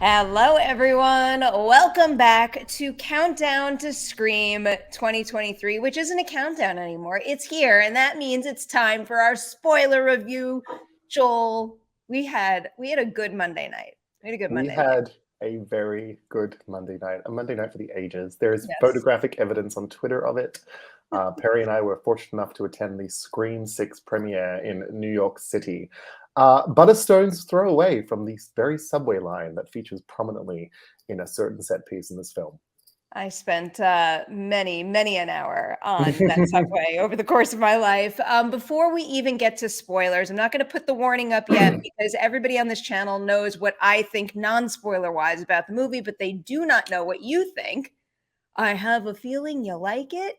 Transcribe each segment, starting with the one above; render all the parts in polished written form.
Hello, everyone. Welcome back to Countdown to Scream 2023, which isn't a countdown anymore. It's here, and that means it's time for our spoiler review. Joel, we had a good Monday night. We had a good We Monday night. had a very good Monday night, a Monday night for the ages. There is Yes. photographic evidence on Twitter of it. Perry and I were fortunate enough to attend the Scream 6 premiere in New York City. But a stone's throw away from the very subway line that features prominently in a certain set piece in this film. I spent many an hour on that subway over the course of my life. Before we even get to spoilers, I'm not going to put the warning up yet because everybody on this channel knows what I think non-spoiler wise about the movie, but they do not know what you think. I have a feeling you like it.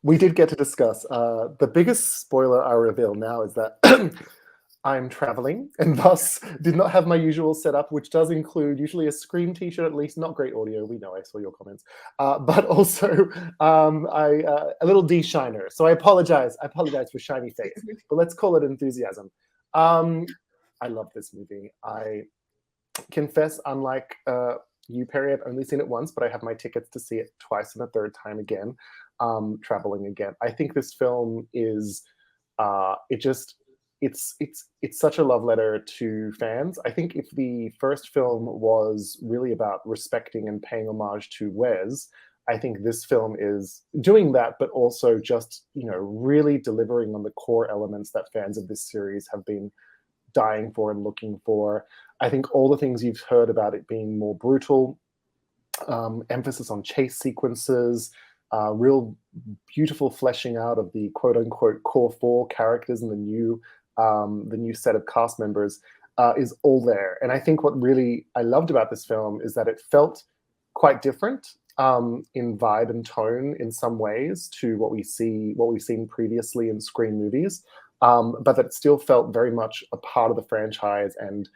We did get to discuss. The biggest spoiler I reveal now is that I'm traveling and thus did not have my usual setup, which does include usually a Scream t-shirt, at least not great audio. We know, I saw your comments, but also a little D-shiner. So I apologize. I apologize for shiny face, but let's call it enthusiasm. I love this movie. I confess, unlike you, Perry, I've only seen it once, but I have my tickets to see it twice and a third time again, traveling again. I think this film is, it's such a love letter to fans. I think if the first film was really about respecting and paying homage to Wes, I think this film is doing that, but also just, really delivering on the core elements that fans of this series have been dying for and looking for. I think all the things you've heard about it being more brutal, emphasis on chase sequences, real beautiful fleshing out of the quote unquote core four characters and the new set of cast members is all there. And I think what really I loved about this film is that it felt quite different in vibe and tone in some ways to what we've seen previously in Scream movies, but that it still felt very much a part of the franchise and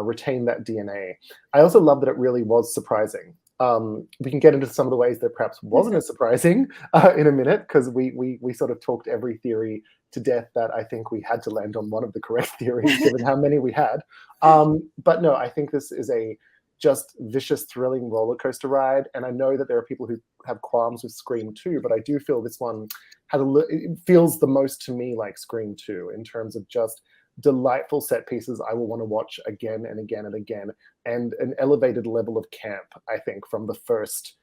retained that DNA. I also love that it really was surprising. We can get into some of the ways that perhaps wasn't as surprising in a minute, because we sort of talked every theory to death that I think we had to land on one of the correct theories, given how many we had. But no, I think this is a just vicious, thrilling roller coaster ride. And I know that there are people who have qualms with Scream 2, but I do feel this one it feels the most to me like Scream 2 in terms of just delightful set pieces I will want to watch again and again and again, and an elevated level of camp, I think, from the first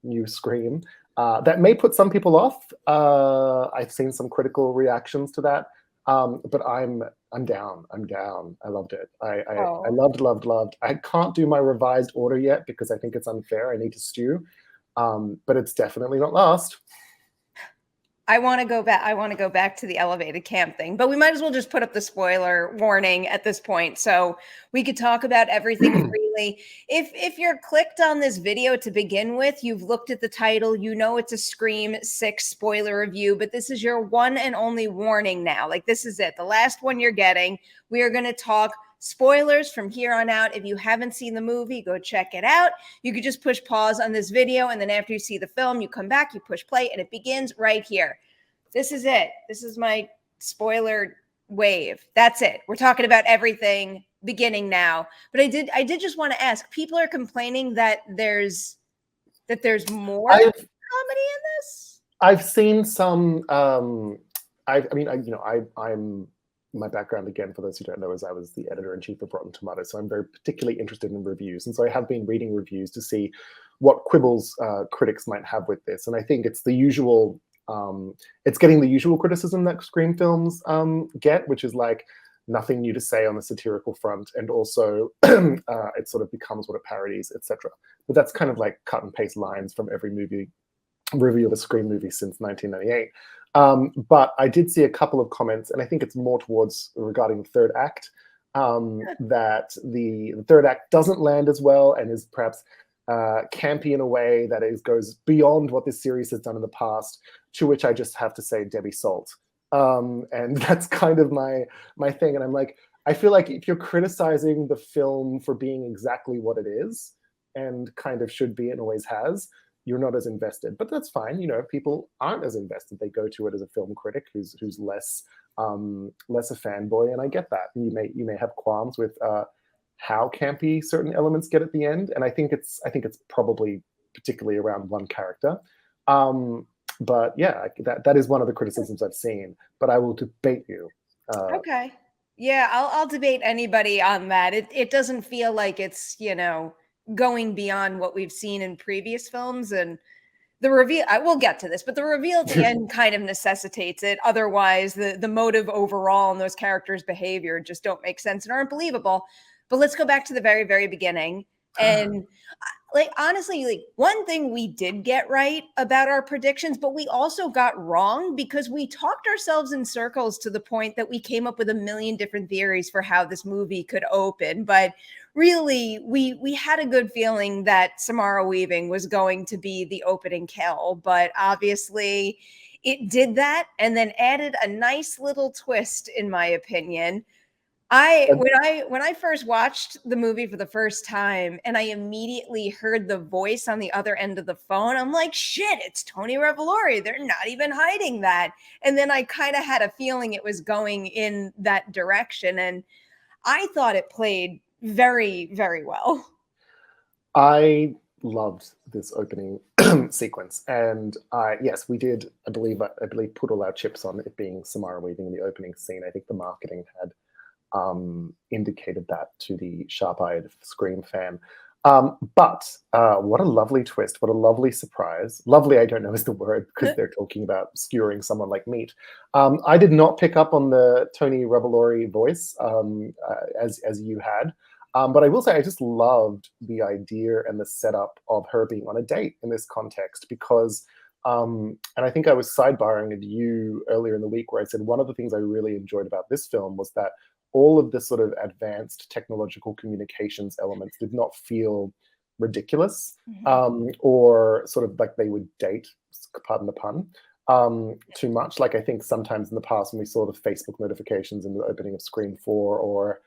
new Scream, that may put some people off. I've seen some critical reactions to that, but I'm down. I'm down. I loved it. I Oh. loved. I can't do my revised order yet because I think it's unfair. I need to stew, but it's definitely not last. I want to go back. I want to go back to the elevated camp thing, but we might as well just put up the spoiler warning at this point, so we could talk about everything freely. If you're clicked on this video to begin with, you've looked at the title, you know it's a Scream 6 spoiler review, but this is your one and only warning now. Like, this is it, the last one you're getting. We are going to talk spoilers from here on out. If you haven't seen the movie, go check it out. You could just push pause on this video, and then after you see the film, you come back, you push play, and it begins right here. This is it. This is my spoiler wave. That's it. We're talking about everything beginning now. But I did just want to ask. People are complaining that there's more I've comedy in this. I've seen some. I'm my background, again, for those who don't know, is I was the editor-in-chief of Rotten Tomatoes, so I'm very particularly interested in reviews, and so I have been reading reviews to see what quibbles critics might have with this. And I think it's the usual. It's getting the usual criticism that Scream films get, which is like nothing new to say on the satirical front, and also it sort of becomes what it parodies, etc. But that's kind of like cut and paste lines from every movie review of a Scream movie since 1998. But I did see a couple of comments, and I think it's more towards regarding the third act, that the third act doesn't land as well and is perhaps campy in a way that goes beyond what this series has done in the past, to which I just have to say Debbie Salt. And that's kind of my thing. And I'm like, I feel like if you're criticizing the film for being exactly what it is and kind of should be and always has, you're not as invested. But that's fine. People aren't as invested. They go to it as a film critic who's less a fanboy, and I get that. You may have qualms with how campy certain elements get at the end, and I think it's probably particularly around one character. Um, but yeah, that is one of the criticisms I've seen. But I will debate you. Okay. Yeah, I'll debate anybody on that. It doesn't feel like it's, going beyond what we've seen in previous films, and the reveal, I will get to this, but the reveal at the end kind of necessitates it. Otherwise, the motive overall and those characters' behavior just don't make sense and aren't believable. But let's go back to the very, very beginning. And like honestly, like one thing we did get right about our predictions, but we also got wrong because we talked ourselves in circles to the point that we came up with a million different theories for how this movie could open. But really, we had a good feeling that Samara Weaving was going to be the opening kill, but obviously it did that and then added a nice little twist, in my opinion. I And when I first watched the movie for the first time and I immediately heard the voice on the other end of the phone, I'm like, shit, it's Tony Revolori. They're not even hiding that. And then I kind of had a feeling it was going in that direction. And I thought it played very, very well. I loved this opening sequence, and yes, we did. I believe put all our chips on it being Samara Weaving in the opening scene. I think the marketing had indicated that to the sharp-eyed Scream fan. But what a lovely twist! What a lovely surprise! Lovely, I don't know is the word because they're talking about skewering someone like meat. I did not pick up on the Tony Revolori voice as you had. But I will say I just loved the idea and the setup of her being on a date in this context because, and I think I was sidebarring with you earlier in the week where I said one of the things I really enjoyed about this film was that all of the sort of advanced technological communications elements did not feel ridiculous or sort of like they would date, pardon the pun, too much. Like I think sometimes in the past when we saw the Facebook notifications in the opening of Scream 4 or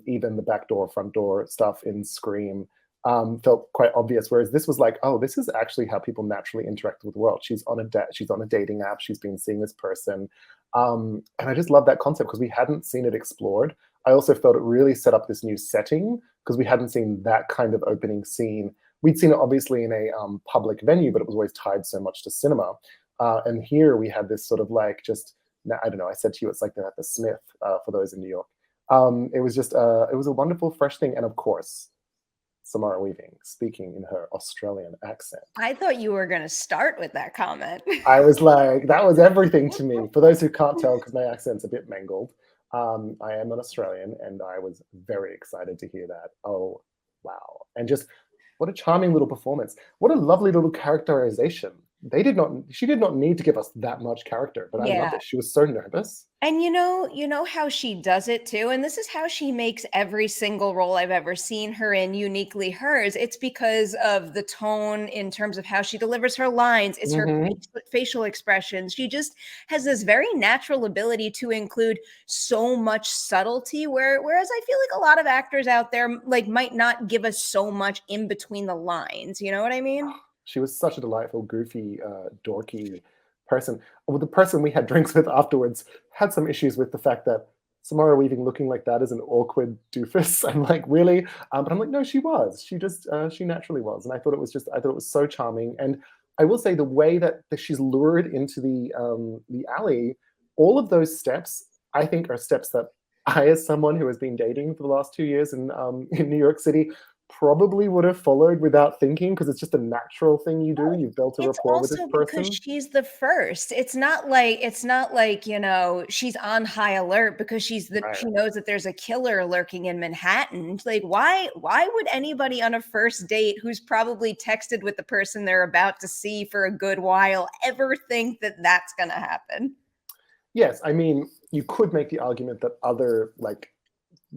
even the back door, front door stuff in Scream felt quite obvious. Whereas this was like, oh, this is actually how people naturally interact with the world. She's on a dating app. She's been seeing this person, and I just love that concept because we hadn't seen it explored. I also felt it really set up this new setting because we hadn't seen that kind of opening scene. We'd seen it obviously in a public venue, but it was always tied so much to cinema. And here we had this sort of like just, I don't know, I said to you, it's like they're at the Smith for those in New York. It was just, it was a wonderful, fresh thing. And of course, Samara Weaving speaking in her Australian accent. I thought you were going to start with that comment. I was like, that was everything to me. For those who can't tell, because my accent's a bit mangled, I am an Australian and I was very excited to hear that. Oh, wow. And just what a charming little performance. What a lovely little characterization. She did not need to give us that much character, but I loved Yeah. it. She was so nervous. And you know how she does it too, and this is how she makes every single role I've ever seen her in uniquely hers. It's because of the tone in terms of how she delivers her lines. It's her Mhm. facial expressions. She just has this very natural ability to include so much subtlety. Whereas I feel like a lot of actors out there like might not give us so much in between the lines. You know what I mean? She was such a delightful, goofy, dorky person. Well, the person we had drinks with afterwards had some issues with the fact that Samara Weaving looking like that is an awkward doofus. I'm like, really? But I'm like, no, she was. She just, she naturally was. And I thought it was so charming. And I will say the way that she's lured into the alley, all of those steps, I think are steps that I, as someone who has been dating for the last 2 years in New York City, probably would have followed without thinking because it's just a natural thing you do. You've built a It's rapport with this also because person. she's the first. It's not like, she's on high alert because Right. she knows that there's a killer lurking in Manhattan. Like why would anybody on a first date who's probably texted with the person they're about to see for a good while ever think that that's going to happen? Yes, I mean, you could make the argument that other like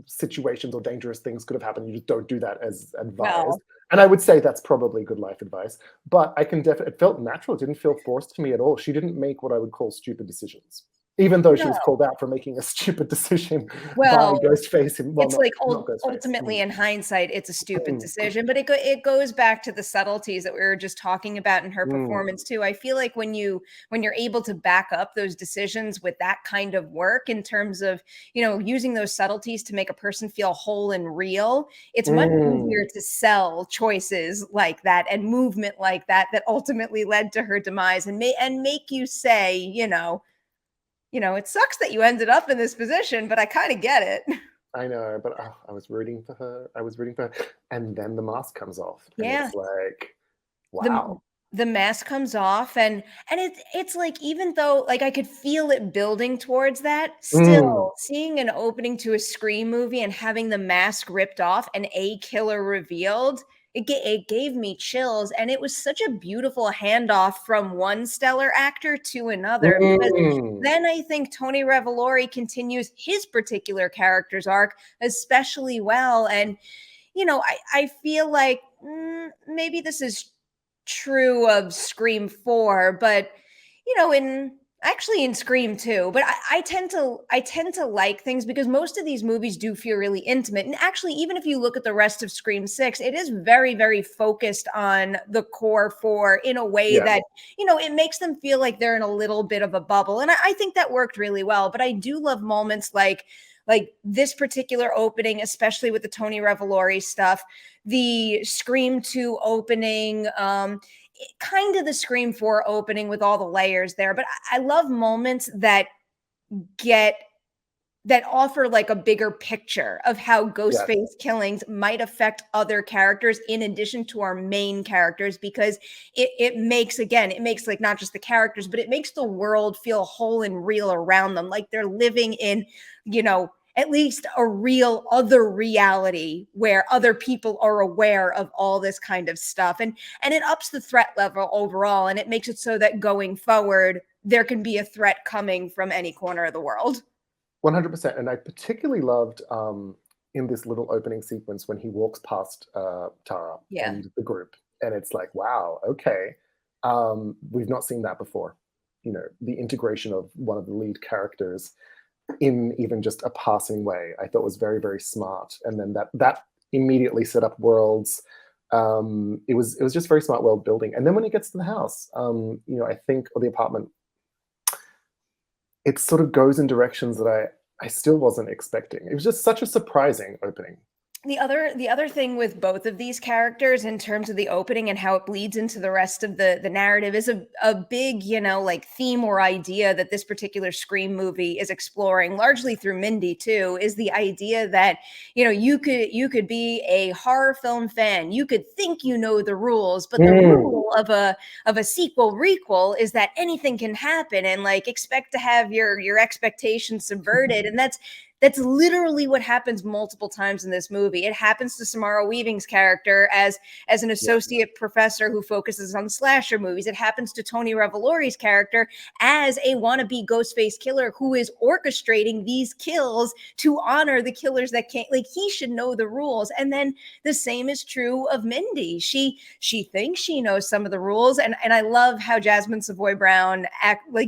situations or dangerous things could have happened. You just don't do that as advised. Well, And I would say that's probably good life advice. But I can definitely, it felt natural. It didn't feel forced to me at all. She didn't make what I would call stupid decisions. Even though she No. was called out for making a stupid decision by Well, Ghostface. Well, it's like not Ghostface. ultimately in hindsight, it's a stupid Mm, decision, but it goes back to the subtleties that we were just talking about in her mm, performance too. I feel like when you're able to back up those decisions with that kind of work in terms of, using those subtleties to make a person feel whole and real, it's much easier mm. to sell choices like that and movement like that that ultimately led to her demise and make you say, it sucks that you ended up in this position, but I kind of get it. I know, but I was rooting for her. I was rooting for her. And then the mask comes off, and Yeah. it's like, The wow. the mask comes off and it's like even though like I could feel it building towards that, Mm, still seeing an opening to a Scream movie and having the mask ripped off and a killer revealed, it gave me chills and it was such a beautiful handoff from one stellar actor to another because mm. then I think Tony Revolori continues his particular character's arc especially well and I feel like maybe this is true of Scream 4, but in actually in Scream 2, but I tend to like things because most of these movies do feel really intimate. And actually, even if you look at the rest of Scream 6, it is very, very focused on the core four in a way Yeah, that, it makes them feel like they're in a little bit of a bubble. And I think that worked really well. But I do love moments like this particular opening, especially with the Tony Revolori stuff, the Scream 2 opening, kind of the Scream 4 opening with all the layers there. But I love moments get that offer like a bigger picture of how yes. Ghostface killings might affect other characters in addition to our main characters because it makes like not just the characters but it makes the world feel whole and real around them like they're living in at least a real other reality where other people are aware of all this kind of stuff and it ups the threat level overall and it makes it so that going forward there can be a threat coming from any corner of the world. 100%. And I particularly loved in this little opening sequence when he walks past Tara Yeah. and the group. And it's like, wow, okay. We've not seen that before. The integration of one of the lead characters in even just a passing way, I thought was very, very smart. And then that immediately set up worlds. It was just very smart world building. And then when he gets to the house, I think, or the apartment, it sort of goes in directions that I still wasn't expecting. It was just such a surprising opening. The other thing with both of these characters in terms of the opening and how it bleeds into the rest of the narrative is a big, like theme or idea that this particular Scream movie is exploring largely through Mindy too, is the idea that, you could be a horror film fan, you could think you know the rules, but the Mm, rule of a sequel requel is that anything can happen and like expect to have your expectations subverted. And that's literally what happens multiple times in this movie. It happens to Samara Weaving's character as an yeah, associate professor who focuses on slasher movies. It happens to Tony Revolori's character as a wannabe Ghostface killer who is orchestrating these kills to honor the killers that can't. Like he should know the rules. And then the same is true of Mindy. She thinks she knows some of the rules, and I love how Jasmine Savoy Brown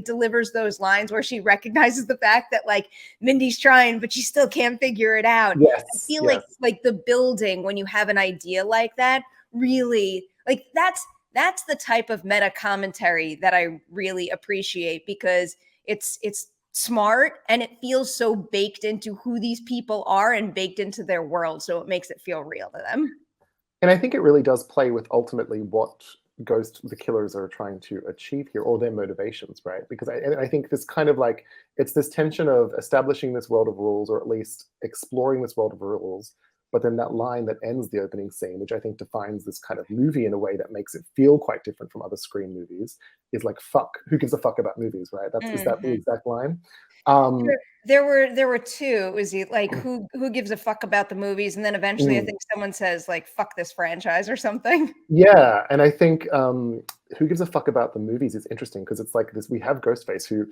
delivers those lines where she recognizes the fact that like Mindy's trying, but she still can't figure it out. I yes, feel yes. like the building when you have an idea like that really like that's the type of meta commentary that I really appreciate because it's smart and it feels so baked into who these people are and baked into their world so it makes it feel real to them. And I think it really does play with ultimately what the killers are trying to achieve here, or their motivations, right? Because I think this kind of like it's this tension of establishing this world of rules, or at least exploring this world of rules, but then that line that ends the opening scene, which I think defines this kind of movie in a way that makes it feel quite different from other Scream movies, is like fuck. Who gives a fuck about movies, right? Is that the Mhm. exact line? Um, There were two. It was like who gives a fuck about the movies, and then eventually I mm. think someone says like fuck this franchise or something. Yeah, and I think who gives a fuck about the movies is interesting because it's like this. We have Ghostface, who,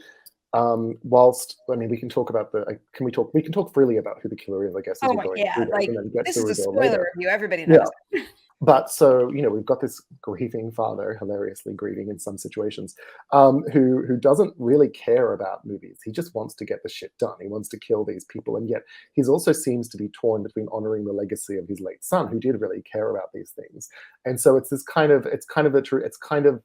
whilst I mean, we can talk about can we talk freely about who the killer is, I guess, as Oh we're my going yeah, through this, like and then get to this the is a reveal spoiler later. review. Everybody Yeah, knows it. But so, we've got this grieving father, hilariously grieving in some situations, who doesn't really care about movies. He just wants to get the shit done. He wants to kill these people, and yet he also seems to be torn between honoring the legacy of his late son, who did really care about these things. And so it's kind of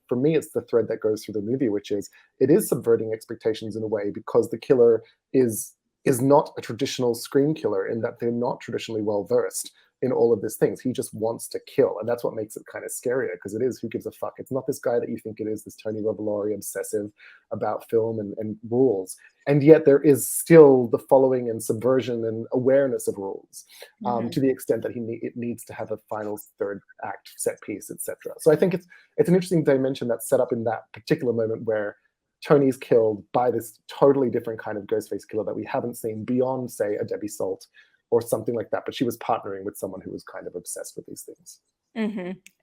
for me, it's the thread that goes through the movie, which is it is subverting expectations in a way, because the killer is not a traditional scream killer, in that they're not traditionally well versed in all of these things. He just wants to kill, and that's what makes it kind of scarier, because it is, who gives a fuck? It's not this guy that you think it is, this Tony Revolori obsessive about film and rules, and yet there is still the following and subversion and awareness of rules, to the extent that it needs to have a final third act set piece, etc. So I think it's an interesting dimension that's set up in that particular moment, where Tony's killed by this totally different kind of Ghostface killer that we haven't seen beyond, say, a Debbie Salt or something like that. But she was partnering with someone who was kind of obsessed with these things.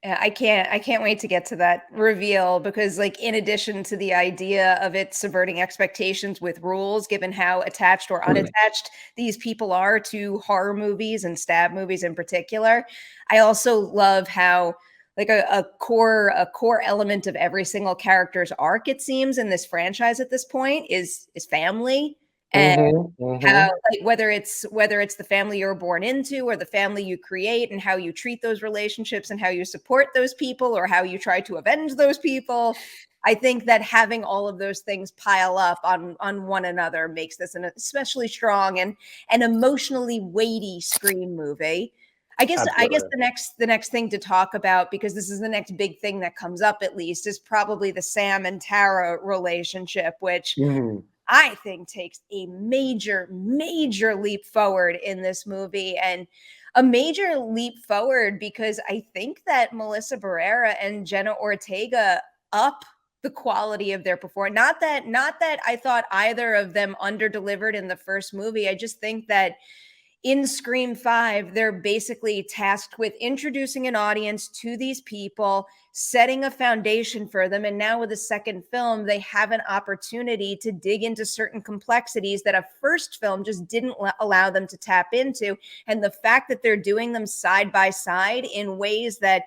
Yeah, I can't wait to get to that reveal, because like, in addition to the idea of it subverting expectations with rules, given how attached or unattached these people are to horror movies and stab movies in particular, I also love how, like, a core element of every single character's arc, it seems, in this franchise at this point is family. And how, like, whether it's the family you're born into or the family you create, and how you treat those relationships and how you support those people or how you try to avenge those people. I think that having all of those things pile up on one another makes this an especially strong and emotionally weighty Scream movie. I guess Absolutely. the next thing to talk about, because this is the next big thing that comes up, at least, is probably the Sam and Tara relationship, which Mhm. I think takes a major, major leap forward in this movie, and a major leap forward because I think that Melissa Barrera and Jenna Ortega up the quality of their performance. Not that I thought either of them underdelivered in the first movie. I just think that in Scream 5, they're basically tasked with introducing an audience to these people, setting a foundation for them. And now with the second film, they have an opportunity to dig into certain complexities that a first film just didn't allow them to tap into. And the fact that they're doing them side by side in ways that,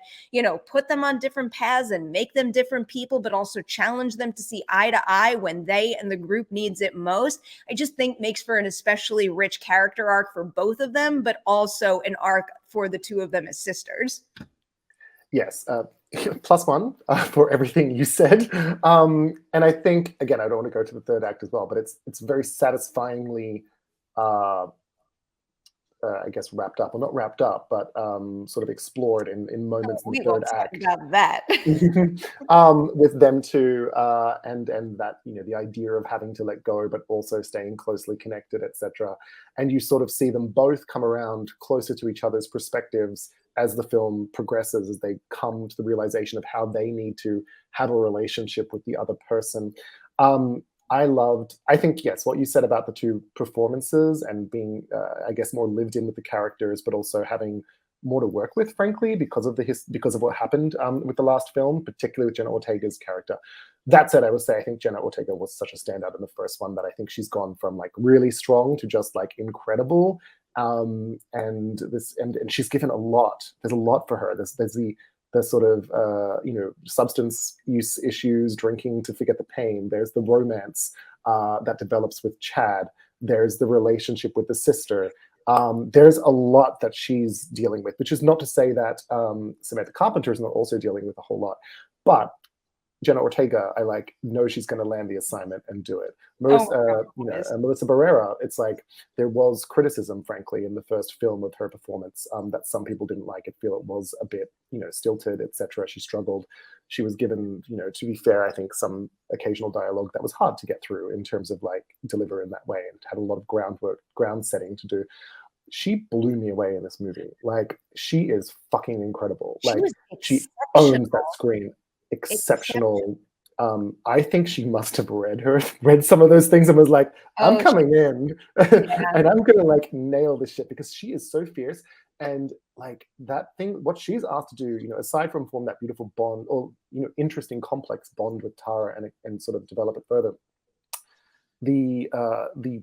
put them on different paths and make them different people, but also challenge them to see eye to eye when they and the group needs it most, I just think makes for an especially rich character arc for both of them, but also an arc for the two of them as sisters. Yes, plus one for everything you said. And I think, again, I don't want to go to the third act as well, but it's very satisfyingly uh, I guess wrapped up, or not wrapped up, but sort of explored in Oh, moments in the we third won't talk act. about that. With them two, and that, the idea of having to let go but also staying closely connected, etc. And you sort of see them both come around closer to each other's perspectives as the film progresses, as they come to the realization of how they need to have a relationship with the other person. um, I think, yes, what you said about the two performances and being, I guess, more lived in with the characters, but also having more to work with, frankly, because of what happened with the last film, particularly with Jenna Ortega's character. That said, I would say I think Jenna Ortega was such a standout in the first one that I think she's gone from like really strong to just like incredible. And she's given a lot. There's a lot for her. There's the sort of substance use issues, drinking to forget the pain. There's the romance that develops with Chad. There's the relationship with the sister. There's a lot that she's dealing with, which is not to say that Samantha Carpenter is not also dealing with a whole lot, but Jenna Ortega, I know she's going to land the assignment and do it. Oh, Melissa Barrera, it's like there was criticism, frankly, in the first film of her performance that some people didn't like it, feel it was a bit, stilted, etc. She struggled. She was given, to be fair, I think some occasional dialogue that was hard to get through in terms of like deliver in that way, and had a lot of ground setting to do. She blew me away in this movie. Like, she is fucking incredible. she Like, was she exceptional. owns that screen. Exceptional. I think she must have read some of those things and was like, I'm Oh, coming in yeah. and I'm gonna like nail this shit, because she is so fierce. And like that thing, what she's asked to do, aside from form that beautiful bond, or interesting complex bond with Tara, and sort of develop it further, the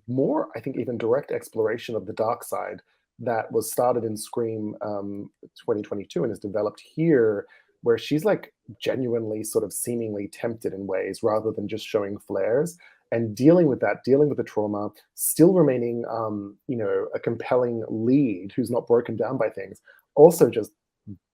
more, I think, even direct exploration of the dark side that was started in Scream 2022 and is developed here, where she's like genuinely sort of seemingly tempted in ways rather than just showing flares, and dealing with that, dealing with the trauma, still remaining, a compelling lead who's not broken down by things. Also, just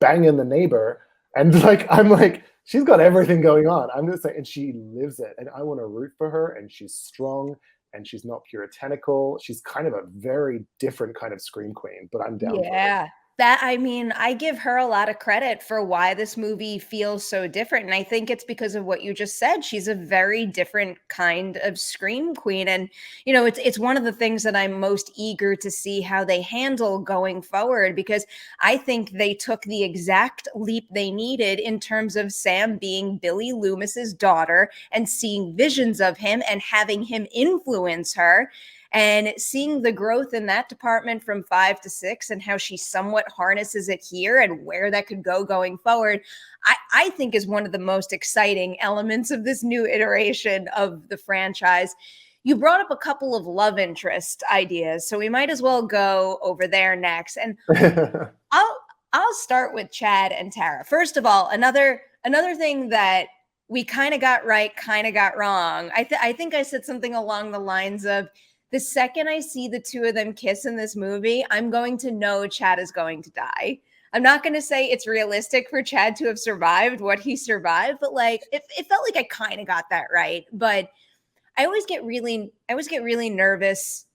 banging the neighbor, and like I'm like, she's got everything going on. I'm just saying, and she lives it, and I want to root for her. And she's strong, and she's not puritanical. She's kind of a very different kind of scream queen, but I'm down for it. Yeah. That I mean, I give her a lot of credit for why this movie feels so different. And I think it's because of what you just said. She's a very different kind of scream queen. And, it's one of the things that I'm most eager to see how they handle going forward, because I think they took the exact leap they needed in terms of Sam being Billy Loomis's daughter and seeing visions of him and having him influence her, and seeing the growth in that department from 5 to 6 and how she somewhat harnesses it here and where that could go going forward, I think is one of the most exciting elements of this new iteration of the franchise. You brought up a couple of love interest ideas, so we might as well go over there next. And I'll I'll start with Chad and Tara. First of all, another thing that we kind of got right, kind of got wrong. I think I said something along the lines of, the second I see the two of them kiss in this movie, I'm going to know Chad is going to die. I'm not going to say it's realistic for Chad to have survived what he survived, but like it felt like I kind of got that right. But I always get really nervous.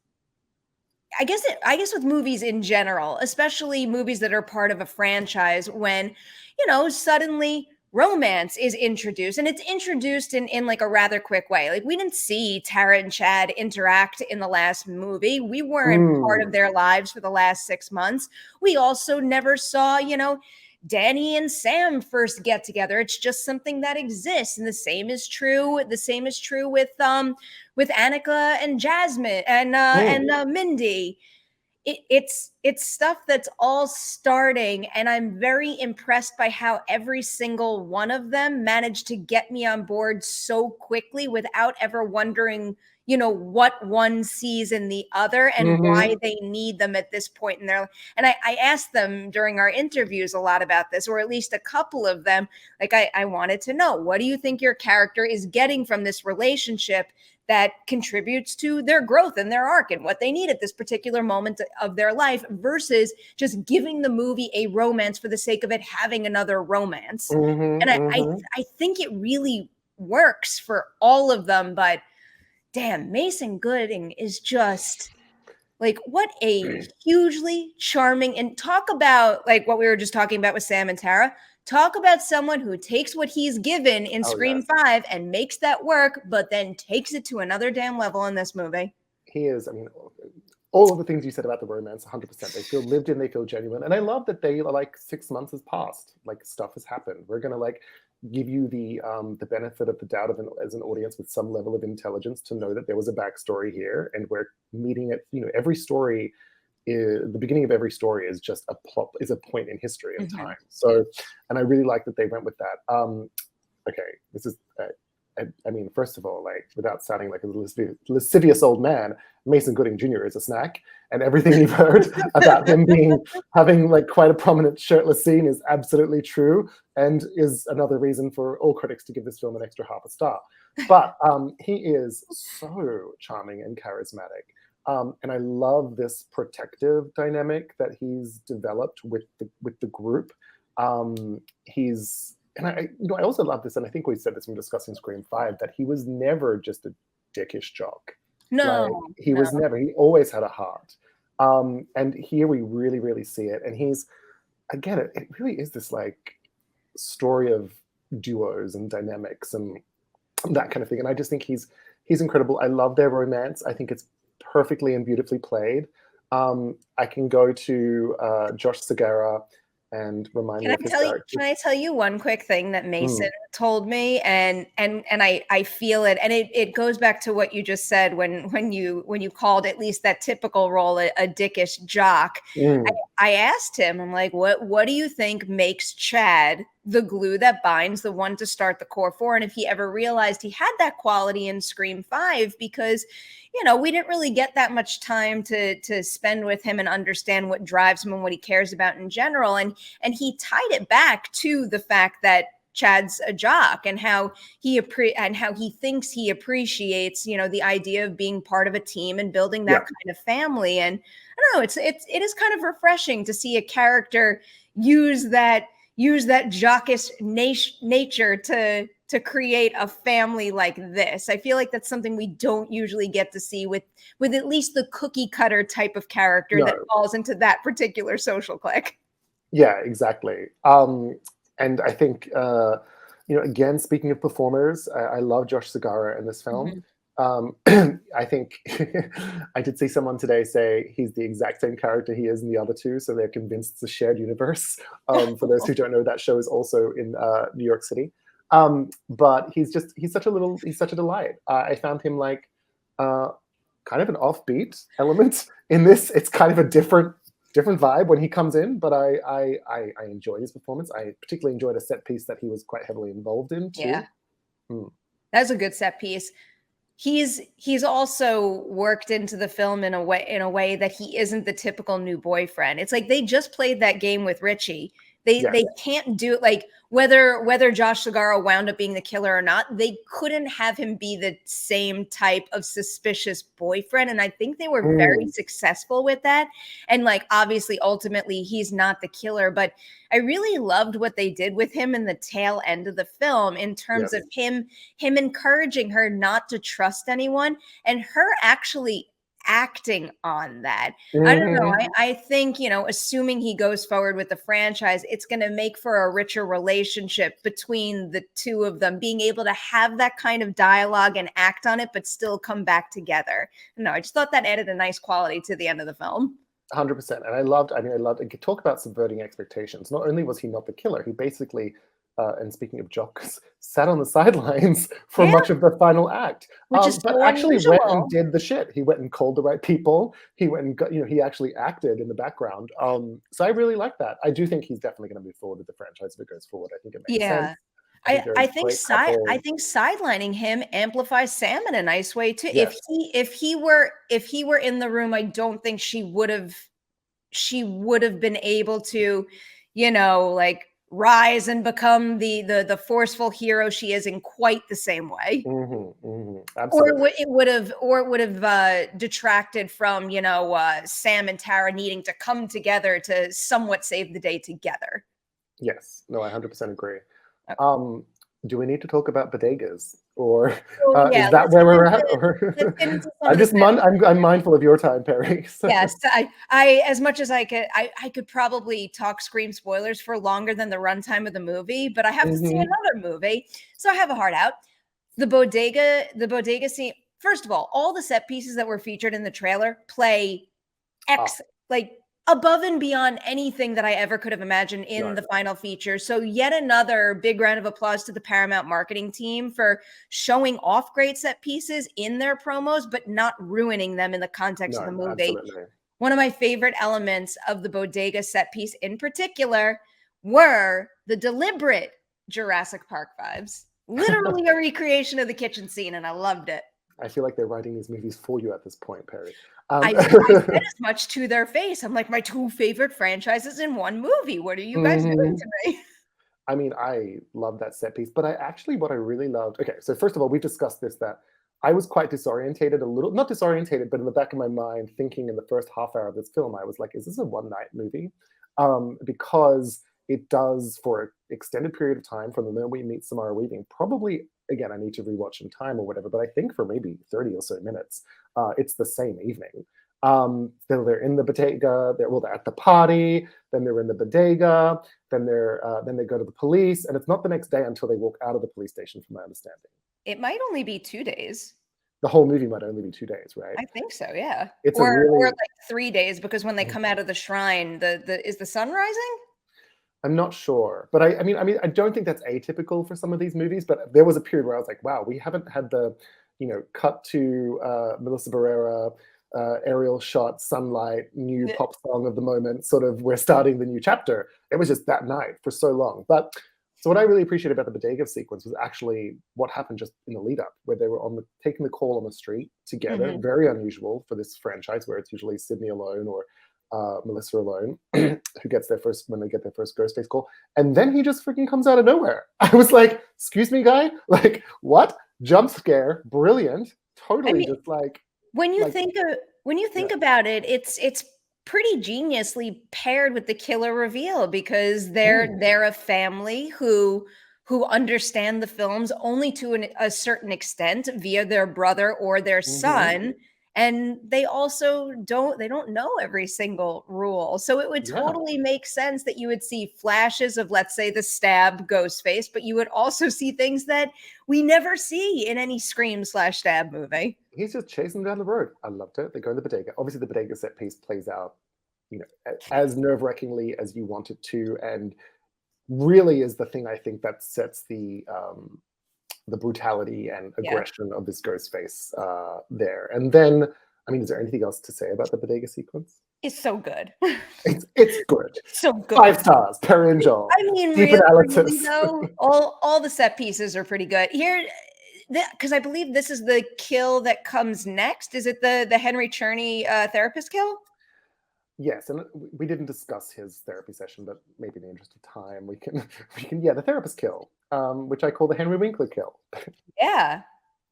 I guess with movies in general, especially movies that are part of a franchise, when, suddenly romance is introduced, and it's introduced in like a rather quick way. Like, we didn't see Tara and Chad interact in the last movie. We weren't part of their lives for the last 6 months. We also never saw, Danny and Sam first get together. It's just something that exists. And the same is true with Annika and Jasmine and Mindy. It's stuff that's all starting, and I'm very impressed by how every single one of them managed to get me on board so quickly without ever wondering, what one sees in the other and Mm-hmm. why they need them at this point in their life. And I asked them during our interviews a lot about this, or at least a couple of them. Like, I wanted to know, what do you think your character is getting from this relationship that contributes to their growth and their arc and what they need at this particular moment of their life, versus just giving the movie a romance for the sake of it having another romance. And Mm-hmm. Mm-hmm. I think it really works for all of them. But damn, Mason Gooding is just like, what a hugely charming, and talk about like what we were just talking about with Sam and Tara. Talk about someone who takes what he's given in Oh Scream yes, 5 and makes that work, but then takes it to another damn level in this movie. he is. I mean, all of the things you said about the romance, 100%. They feel lived in, they feel genuine, and I love that they are like 6 months has passed, like stuff has happened. We're gonna like give you the benefit of the doubt of as an audience with some level of intelligence to know that there was a backstory here, and we're meeting it. Every story is the beginning of every story is just a plot, is a point in history and Mhm. time. So, and I really like that they went with that. Okay, this is. I mean, first of all, like without sounding like a lascivious old man, Mason Gooding Jr. is a snack, and everything you've heard about him having like quite a prominent shirtless scene is absolutely true, and is another reason for all critics to give this film an extra half a star. But he is so charming and charismatic, and I love this protective dynamic that he's developed with the group. He's and I also love this, and I think we said this when discussing Scream 5, that he was never just a dickish jock. Like No, he no. was never. He always had a heart. And here we really, really see it. And he's again, it really is this like story of duos and dynamics and that kind of thing. And I just think he's incredible. I love their romance. I think it's perfectly and beautifully played. I can go to Josh Segura and remind me of his character. Can I tell you one quick thing that Mason Mm, told me, and I feel it, and it goes back to what you just said when you called at least that typical role a dickish jock. I, mm, I asked him, I'm like, what do you think makes Chad the glue that binds, the one to start the core four. And if he ever realized he had that quality in Scream 5, because, you know, we didn't really get that much time to spend with him and understand what drives him and what he cares about in general. And he tied it back to the fact that Chad's a jock, and how he thinks he appreciates, you know, the idea of being part of a team and building that kind of family. And I don't know, it is kind of refreshing to see a character use that jockish nature to create a family like this. I feel like that's something we don't usually get to see with at least the cookie cutter type of character that falls into that particular social clique. Yeah, exactly. And I think, you know, again, speaking of performers, I love Josh Segarra in this film. I think I did see someone today say he's the exact same character he is in the other two, so they're convinced it's a shared universe. For those who don't know, that show is also in New York City. But he's such a delight. I found him like kind of an offbeat element in this. It's kind of a different vibe when he comes in, but I enjoyed his performance. I particularly enjoyed a set piece that he was quite heavily involved in too. Yeah, that's a good set piece. He's also worked into the film in a way that he isn't the typical new boyfriend. It's like they just played that game with Richie. They can't do it, like whether Josh Segarra wound up being the killer or not, they couldn't have him be the same type of suspicious boyfriend. And I think they were very successful with that. And like, obviously, ultimately, he's not the killer, but I really loved what they did with him in the tail end of the film in terms of him encouraging her not to trust anyone, and her actually acting on that. I don't know. I think, you know, assuming he goes forward with the franchise, it's going to make for a richer relationship between the two of them, being able to have that kind of dialogue and act on it, but still come back together. No, I just thought that added a nice quality to the end of the film. 100%. And I loved, talk about subverting expectations. Not only was he not the killer, he basically, and speaking of jocks, sat on the sidelines for much of the final act. Which is but actually went and did the shit. He went and called the right people. He went and got, you know, he actually acted in the background. So I really like that. I do think he's definitely going to move forward with the franchise if it goes forward. I think it makes sense. I think sidelining him amplifies Sam in a nice way too. Yes. If he were in the room, I don't think she would have been able to, you know, like rise and become the forceful hero she is in quite the same way. Absolutely. Or it would have detracted from, you know, Sam and Tara needing to come together to somewhat save the day together. Yes, no, I 100% agree. Okay. Do we need to talk about bodegas, or is that where we're at? Or I'm mindful of your time, Perry. So. Yes, I as much as I could probably talk Scream spoilers for longer than the runtime of the movie, but I have to see another movie, so I have a heart out. The bodega scene. First of all the set pieces that were featured in the trailer play like above and beyond anything that I ever could have imagined in the final feature. So yet another big round of applause to the Paramount marketing team for showing off great set pieces in their promos, but not ruining them in the context of the movie. Absolutely. One of my favorite elements of the bodega set piece in particular were the deliberate Jurassic Park vibes. Literally a recreation of the kitchen scene, and I loved it. I feel like they're writing these movies for you at this point, Perry. I said as much to their face. I'm like, my two favorite franchises in one movie. What are you guys doing to me? I mean, I love that set piece, but what I really loved. Okay, so first of all, we've discussed this, that I was quite disorientated, not disorientated, but in the back of my mind, thinking in the first half hour of this film, I was like, is this a one-night movie? Because it does, for an extended period of time, from the moment we meet Samara Weaving, probably, again, I need to rewatch in time or whatever, but I think for maybe 30 or so minutes, it's the same evening. They're in the bodega, they're at the party, then they're in the bodega, then they go to the police, and it's not the next day until they walk out of the police station, from my understanding. It might only be 2 days. The whole movie might only be 2 days, right? I think so, yeah. It's or like 3 days, because when they come out of the shrine, is the sun rising? I'm not sure, but I mean, I don't think that's atypical for some of these movies. But there was a period where I was like, wow, we haven't had the, you know, cut to Melissa Barrera, aerial shot, sunlight, new pop song of the moment. Sort of, we're starting the new chapter. It was just that night for so long. But So what I really appreciate about the bodega sequence was actually what happened just in the lead up, where they were taking the call on the street together. Mhm. Very unusual for this franchise, where it's usually Sydney alone or Melissa alone who gets their first when they get their first Ghostface call, and then he just freaking comes out of nowhere. I was like, "Excuse me, guy! Like what? Jump scare, brilliant! I Totally, mean, just when you like think of when you yeah, think about it, it's pretty geniusly paired with the killer reveal because mm, they're a family who understand the films only to a certain extent via their brother or their hmm son, and they also don't know every single rule. So it would yeah." totally make sense that you would see flashes of, let's say, the stab ghost face, but you would also see things that we never see in any Scream slash stab movie. He's just chasing them down the road. I loved it. They go in the bodega. Obviously, the bodega set piece plays out, as nerve-wrackingly as you want it to, and really is the thing I think that sets the brutality and Yeah. aggression of this ghost face there. And then, I mean, is there anything else to say about the bodega sequence? It's so good. It's good. So Five good. stars. Perry and Joel. I mean, Deep really analysis. though, all the set pieces are pretty good. Here, because I believe this is the kill that comes next. Is it the Henry Czerny therapist kill? Yes, and we didn't discuss his therapy session, but maybe in the interest of time, we can yeah, the therapist kill, which I call the Henry Winkler kill. Yeah,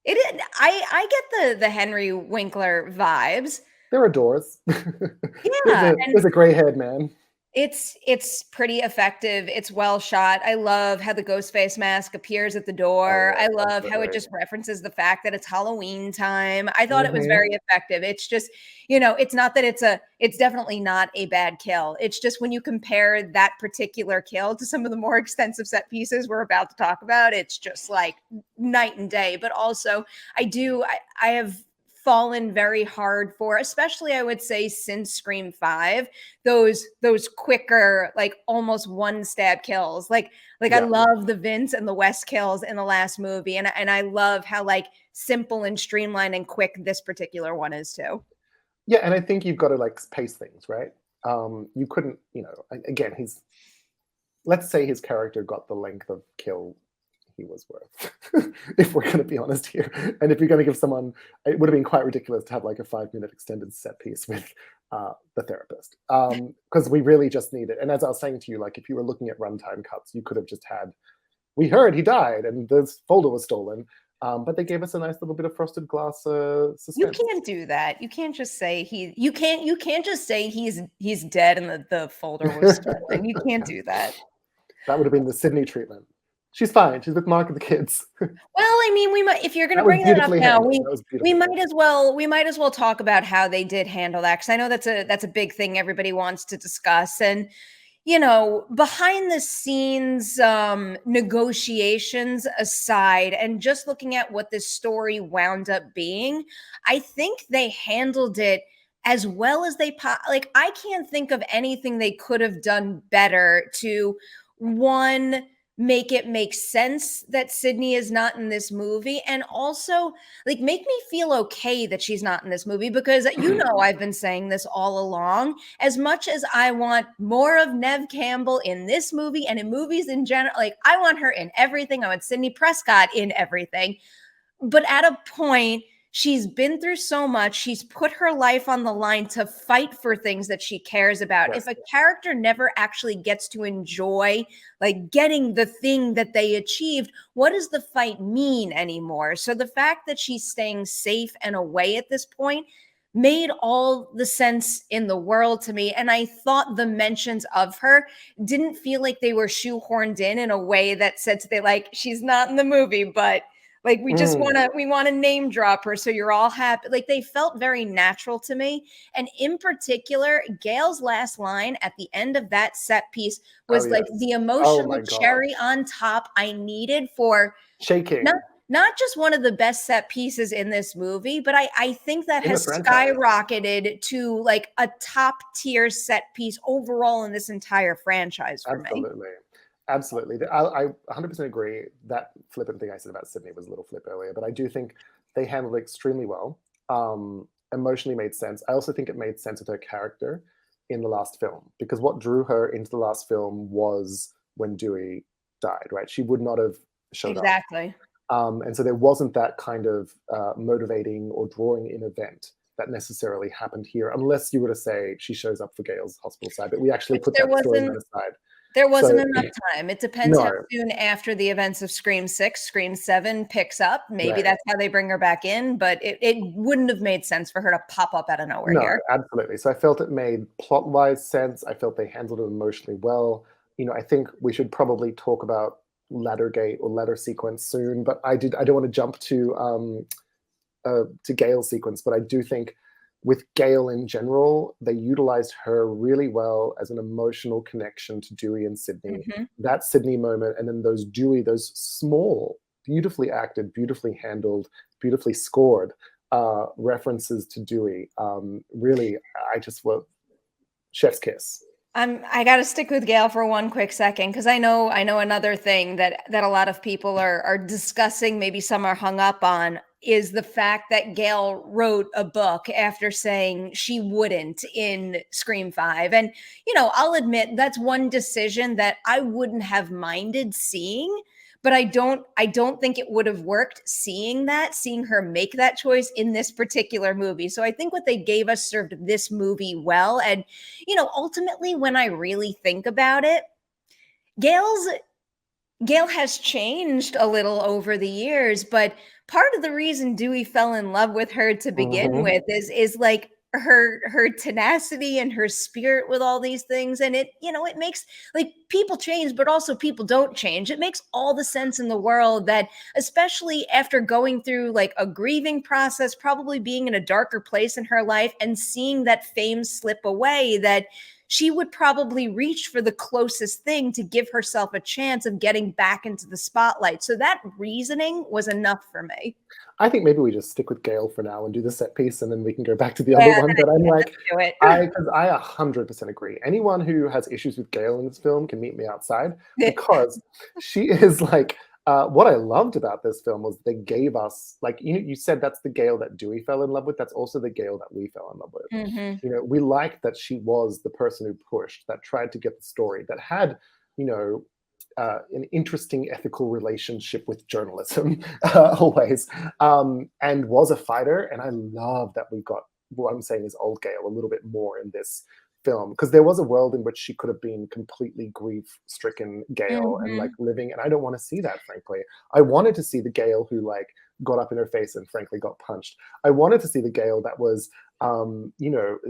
it is. I get the Henry Winkler vibes. There are doors. Yeah, and There's a gray-haired man. it's pretty effective. It's well shot. I love how the ghost face mask appears at the Oh door. I yes, love how it absolutely. just references the fact that it's Halloween time. I thought it was Hmm very effective. It's just, it's not that it's definitely not a bad kill. It's just when you compare that particular kill to some of the more extensive set pieces we're about to talk about, it's just like night and day. But also, I have fallen very hard for, especially I would say since Scream 5, those quicker, like almost one stab kills. Like I Yeah, love the Vince and the West kills in the last movie, and I love how like simple and streamlined and quick this particular one is too. yeah, and I think you've got to like pace things, right? You couldn't, again, let's say his character got the length of kill he was worth, if we're going to be honest here. And if you're going to give someone, it would have been quite ridiculous to have like a 5-minute extended set piece with the therapist, because we really just need it. And as I was saying to you, like if you were looking at runtime cuts, you could have just had, we heard he died and this folder was stolen, but they gave us a nice little bit of frosted glass You suspense. can't do that. You can't just say you can't just say he's dead and the folder was stolen. You can't do that. That would have been the Sydney treatment. She's fine. She's with Mark and the kids. Well, I mean, we might, if you're going to That was bring that up beautifully now, handled. That was we beautifully might handled. as well talk about how they did handle that, because I know that's a big thing everybody wants to discuss. And behind the scenes negotiations aside, and just looking at what this story wound up being, I think they handled it as well as like I can't think of anything they could have done better to, one, make it make sense that Sydney is not in this movie, and also like make me feel okay that she's not in this movie, because I've been saying this all along. As much as I want more of Nev Campbell in this movie and in movies in general, like I want her in everything. I want Sydney Prescott in everything. But at a point, she's been through so much. She's put her life on the line to fight for things that she cares about. Yes. If a character never actually gets to enjoy like getting the thing that they achieved, what does the fight mean anymore? So the fact that she's staying safe and away at this point made all the sense in the world to me. And I thought the mentions of her didn't feel like they were shoehorned in a way that said to, they like, she's not in the movie, but like Mm. we want to name drop her so you're all happy. Like they felt very natural to me. And in particular, Gail's last line at the end of that set piece Oh was like yes. the Oh my emotional god. cherry on top I needed for not Shaking not just one of the best set pieces in this movie, but I think that in the has franchise. skyrocketed to like a top tier set piece overall in this entire franchise for me. Absolutely. Absolutely. I 100% agree. That flippant thing I said about Sydney was a little flip earlier, but I do think they handled it extremely well. Emotionally made sense. I also think it made sense with her character in the last film, because what drew her into the last film was when Dewey died, right? She would not have showed up. Exactly. And so there wasn't that kind of motivating or drawing in event that necessarily happened here, unless you were to say she shows up for Gail's hospital side, but we actually Which put that storyline aside. there wasn't So enough time. It depends how no, soon after the events of Scream 6, Scream 7 picks up. Maybe right. that's how they bring her back in, but it wouldn't have made sense for her to pop up out of nowhere No, here. absolutely. So I felt it made plot-wise sense. I felt they handled it emotionally well. I think we should probably talk about ladder gate or ladder sequence soon, but I don't want to jump to Gale's sequence, but I do think with Gale in general, they utilized her really well as an emotional connection to Dewey and Sydney. Mhm. That Sydney moment, and then those small, beautifully acted, beautifully handled, beautifully scored references to Dewey. Really, I just were chef's kiss. I got to stick with Gail for one quick second because I know another thing that a lot of people are discussing, maybe some are hung up on, is the fact that Gail wrote a book after saying she wouldn't in Scream 5. And I'll admit that's one decision that I wouldn't have minded seeing, but I don't think it would have worked seeing her make that choice in this particular movie. So I think what they gave us served this movie well. And ultimately, when I really think about it, Gail's Gail has changed a little over the years, but part of the reason Dewey fell in love with her to begin Mhm. with is like her tenacity and her spirit with all these things. And it makes, like, people change, but also people don't change. It makes all the sense in the world that, especially after going through like a grieving process, probably being in a darker place in her life and seeing that fame slip away, that she would probably reach for the closest thing to give herself a chance of getting back into the spotlight. So that reasoning was enough for me. I think maybe we just stick with Gale for now and do the set piece, and then we can go back to the Yeah, other one. But I'm let's like, do it. because I 100% agree. Anyone who has issues with Gale in this film can meet me outside, because she is like, what I loved about this film was they gave us, like, you said that's the Gale that Dewey fell in love with. That's also the Gale that we fell in love with. Hmm. We liked that she was the person who pushed, that tried to get the story, that had, you know, an interesting ethical relationship with journalism, always, and was a fighter. And I love that we got, what I'm saying is, old Gale a little bit more in this film, because there was a world in which she could have been completely grief-stricken Gale and like Hmm. living, and I don't want to see that, frankly. I wanted to see the Gale who like got up in her face and frankly got punched. I wanted to see the Gale that was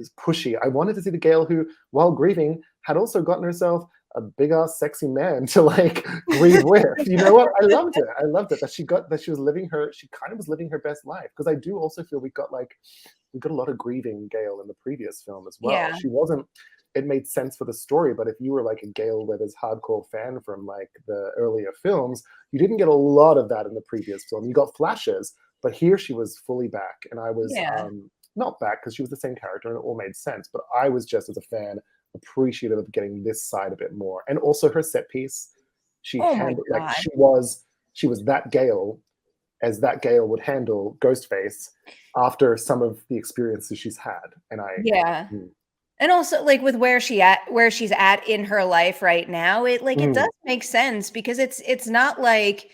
is pushy. I wanted to see the Gale who, while grieving, had also gotten herself a big ass sexy man to like grieve with. You know what? I loved it. I loved it that she was living her, she kind of was living her best life. Because I do also feel we got a lot of grieving Gale in the previous film as well. Yeah. She wasn't, it made sense for the story, but if you were like a Gale Weathers hardcore fan from like the earlier films, you didn't get a lot of that in the previous film. You got flashes, but here she was fully back, and I was Yeah. not back because she was the same character and it all made sense, but I was just, as a fan, appreciative of getting this side a bit more. And also her set piece, she Oh my handled, like, God. she was that Gale as that Gale would handle Ghostface after some of the experiences she's had. And Yeah. mm, And also, like, with where she's at in her life right now, it does mm, make sense because it's not like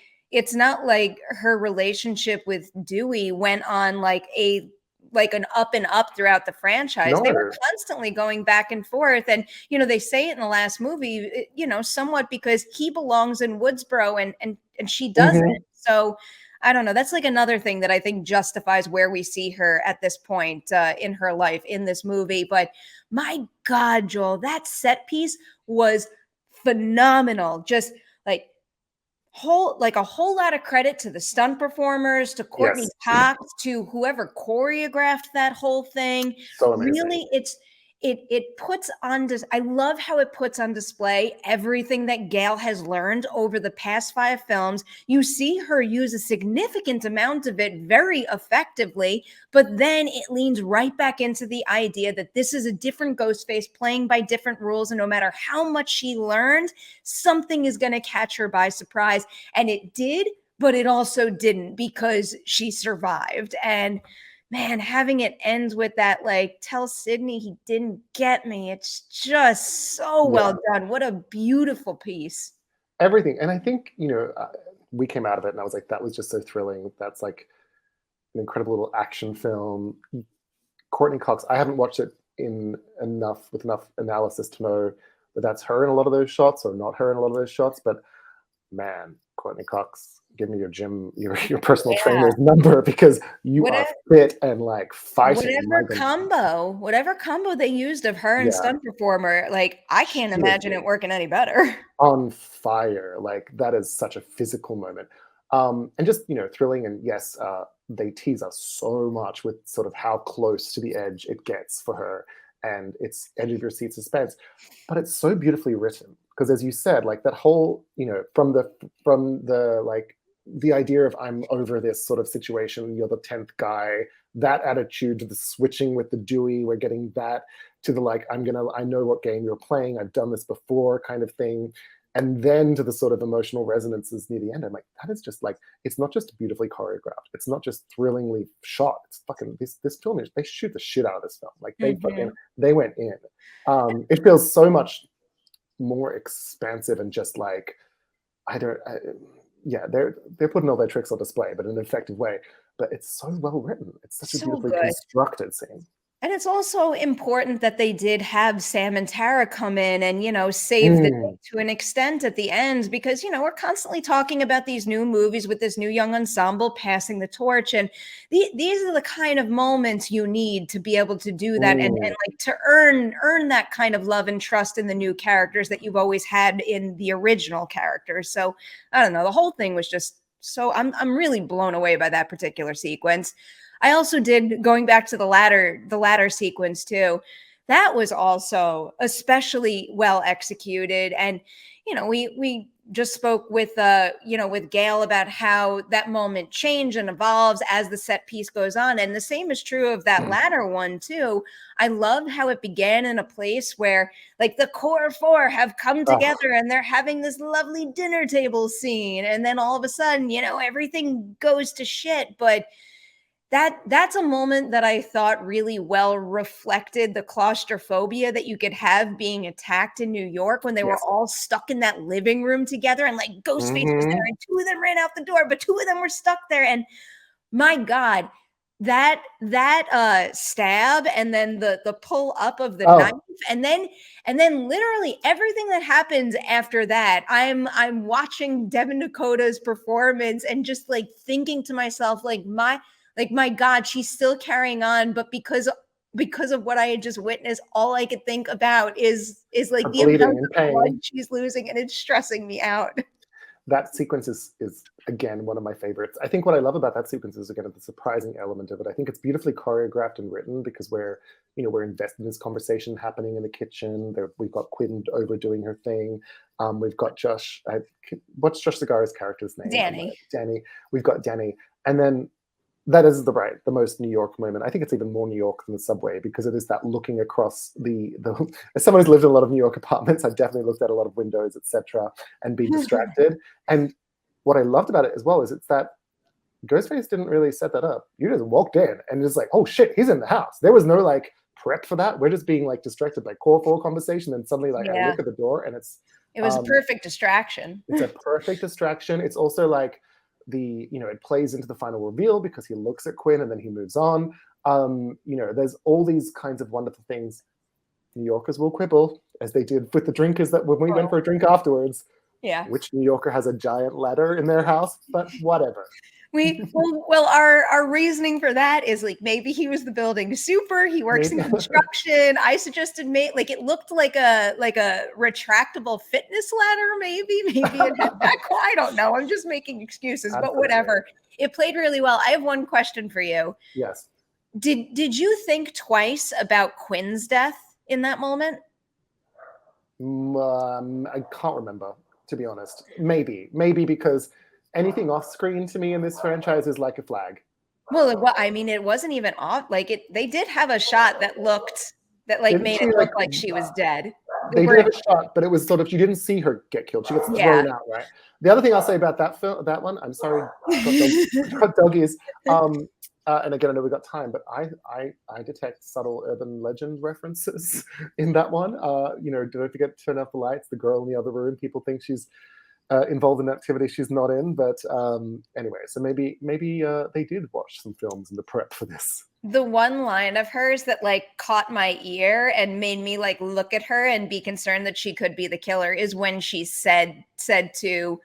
her relationship with Dewey went on like an up and up throughout the franchise. They were no, constantly going back and forth. And they say it in the last movie, somewhat because he belongs in Woodsboro and she doesn't. mhm, So I don't know. That's like another thing that I think justifies where we see her at this point in her life in this movie. But my God, Joel, that set piece was phenomenal. Just like a whole lot of credit to the stunt performers, to Courtney yes, Cox, to whoever choreographed that whole thing. so amazing. Really, it puts on I love how it puts on display everything that Gail has learned over the past 5 films. You see her use a significant amount of it very effectively, but then it leans right back into the idea that this is a different Ghostface playing by different rules, and no matter how much she learned, something is going to catch her by surprise. And it did, but it also didn't, because she survived. And man, having it end with that, like, tell Sydney he didn't get me. It's just so Yeah. well done. What a beautiful piece. everything. And I think, we came out of it and I was like, that was just so thrilling. That's like an incredible little action film. Courtney Cox, I haven't watched it with enough analysis to know that that's her in a lot of those shots or not her in a lot of those shots. But man, Courtney Cox, give me your personal Yeah. trainer's number, because you are Whatever, fit and like fighting. My goodness. whatever combo they used of her and Yeah, stunt performer, like I can't she is imagine it working any better. on fire. Like that is such a physical moment. And just, thrilling. And yes, they tease us so much with sort of how close to the edge it gets for her. And it's edge of your seat suspense, but it's so beautifully written. Because as you said, like that whole, from the like the idea of I'm over this sort of situation, you're the 10th guy, that attitude to the switching with the Dewey, we're getting that to the like, I know what game you're playing, I've done this before kind of thing. And then to the sort of emotional resonances near the end, I'm like, that is just like, it's not just beautifully choreographed, it's not just thrillingly shot, it's fucking this film is, they shoot the shit out of this film, like they went in. It feels so much more expansive and just like, yeah, they're putting all their tricks on display, but in an effective way. But it's so well written. It's such a So beautifully good. constructed scene. And it's also important that they did have Sam and Tara come in and, save the day Mm, to an extent at the end because, we're constantly talking about these new movies with this new young ensemble passing the torch. And these are the kind of moments you need to be able to do that and mm, like to earn that kind of love and trust in the new characters that you've always had in the original characters. So I don't know. The whole thing was just so I'm really blown away by that particular sequence. I also did going back to the latter sequence too. That was also especially well executed. And we just spoke with with Gail about how that moment change and evolves as the set piece goes on. And the same is true of that latter one too. I love how it began in a place where like the core four have come oh, together and they're having this lovely dinner table scene. And then all of a sudden, everything goes to shit. But that's a moment that I thought really well reflected the claustrophobia that you could have being attacked in New York when they were yes. all stuck in that living room together and like Ghostface was there Mm-hmm. and two of them ran out the door, but two of them were stuck there. And my God, that stab and then the pull up of the knife Oh, and then literally everything that happens after that, I'm watching Devin Dakota's performance and just like thinking to myself like my God, she's still carrying on, but because of what I had just witnessed, all I could think about is like her the amount bleeding and of blood pain. she's losing, and it's stressing me out. That sequence is again one of my favorites. I think what I love about that sequence is again the surprising element of it. I think it's beautifully choreographed and written because we're invested in this conversation happening in the kitchen. We've got Quinn overdoing her thing. We've got Josh. What's Josh Segarra's character's name? Danny. Danny. We've got Danny, and then that is the most New York moment. I think it's even more New York than the subway because it is that looking across the as someone who's lived in a lot of New York apartments, I've definitely looked at a lot of windows, etc., and been distracted. And what I loved about it as well is it's that Ghostface didn't really set that up. You just walked in and it's like, oh shit, he's in the house. There was no like prep for that. We're just being like distracted by core four conversation, and suddenly like I Yeah. look at the door and It was a perfect distraction. it's a perfect distraction. It's also like it plays into the final reveal because he looks at Quinn and then he moves on. There's all these kinds of wonderful things. New Yorkers will quibble, as they did with the drinkers that when we went for a drink afterwards. Yeah. Which New Yorker has a giant ladder in their house? But whatever. Our reasoning for that is like maybe he was the building super. He works in construction. I suggested like it looked like a retractable fitness ladder. Maybe it had that. I don't know. I'm just making excuses, but whatever. It played really well. I have one question for you. Yes. Did you think twice about Quinn's death in that moment? I can't remember, to be honest. Maybe because anything off screen to me in this franchise is like a flag. Well, I mean, it wasn't even off. Like they did have a shot that made it look like she was dead. They did have a shot, but it was sort of you didn't see her get killed. She gets thrown out, right? The other thing I'll say about that one, I'm sorry, got doggies. And again, I know we got time, but I detect subtle urban legend references in that one. Don't forget to turn off the lights. The girl in the other room, people think she's involved in activity she's not in. But anyway, so maybe they did watch some films in the prep for this. The one line of hers that like caught my ear and made me like look at her and be concerned that she could be the killer is when she said to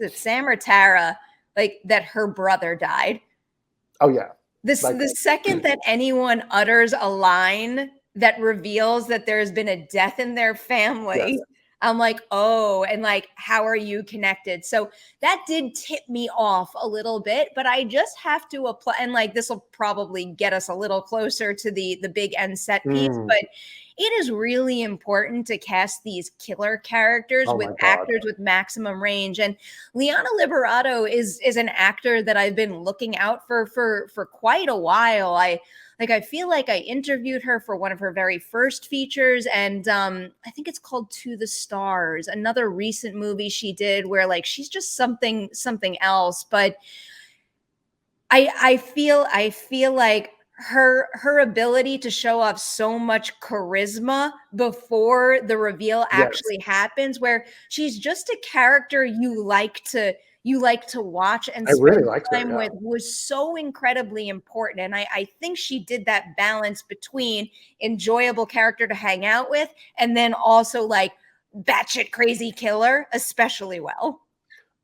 Sam or Tara like that her brother died. Oh yeah. This Like, the second that anyone utters a line that reveals that there's been a death in their family, yes. I'm like, oh, and like, how are you connected? So that did tip me off a little bit, but I just have to apply, and like this will probably get us a little closer to the big end set piece, Mm. but it is really important to cast these killer characters Oh with my God. actors with maximum range. And Liana Liberato is an actor that I've been looking out for quite a while. I feel like I interviewed her for one of her very first features, and I think it's called To the Stars, another recent movie she did where like she's just something else. But I feel like her ability to show off so much charisma before the reveal Yes. actually happens, where she's just a character you like to watch and I really spend liked her. time Yeah. with, was so incredibly important. And I think she did that balance between enjoyable character to hang out with and then also like batshit crazy killer especially well.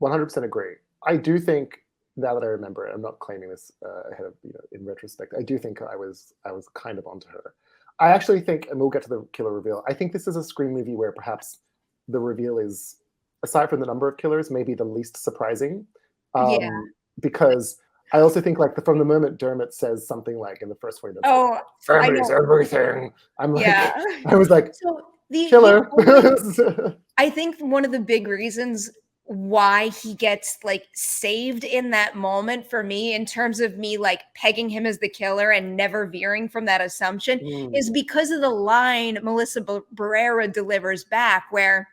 100% agree. I do think, now that I remember it, I'm not claiming this ahead of, in retrospect. I do think I was kind of onto her. I actually think, and we'll get to the killer reveal, I think this is a Scream movie where perhaps the reveal is, aside from the number of killers, maybe the least surprising. Yeah. Because I also think like from the moment Dermot says something like in the first 20 minutes, Oh, like, I family's know. everything. I'm like, Yeah. I was like, So the killer. I think one of the big reasons why he gets like saved in that moment for me, in terms of me like pegging him as the killer and never veering from that assumption, is because of the line Melissa Barrera delivers back, where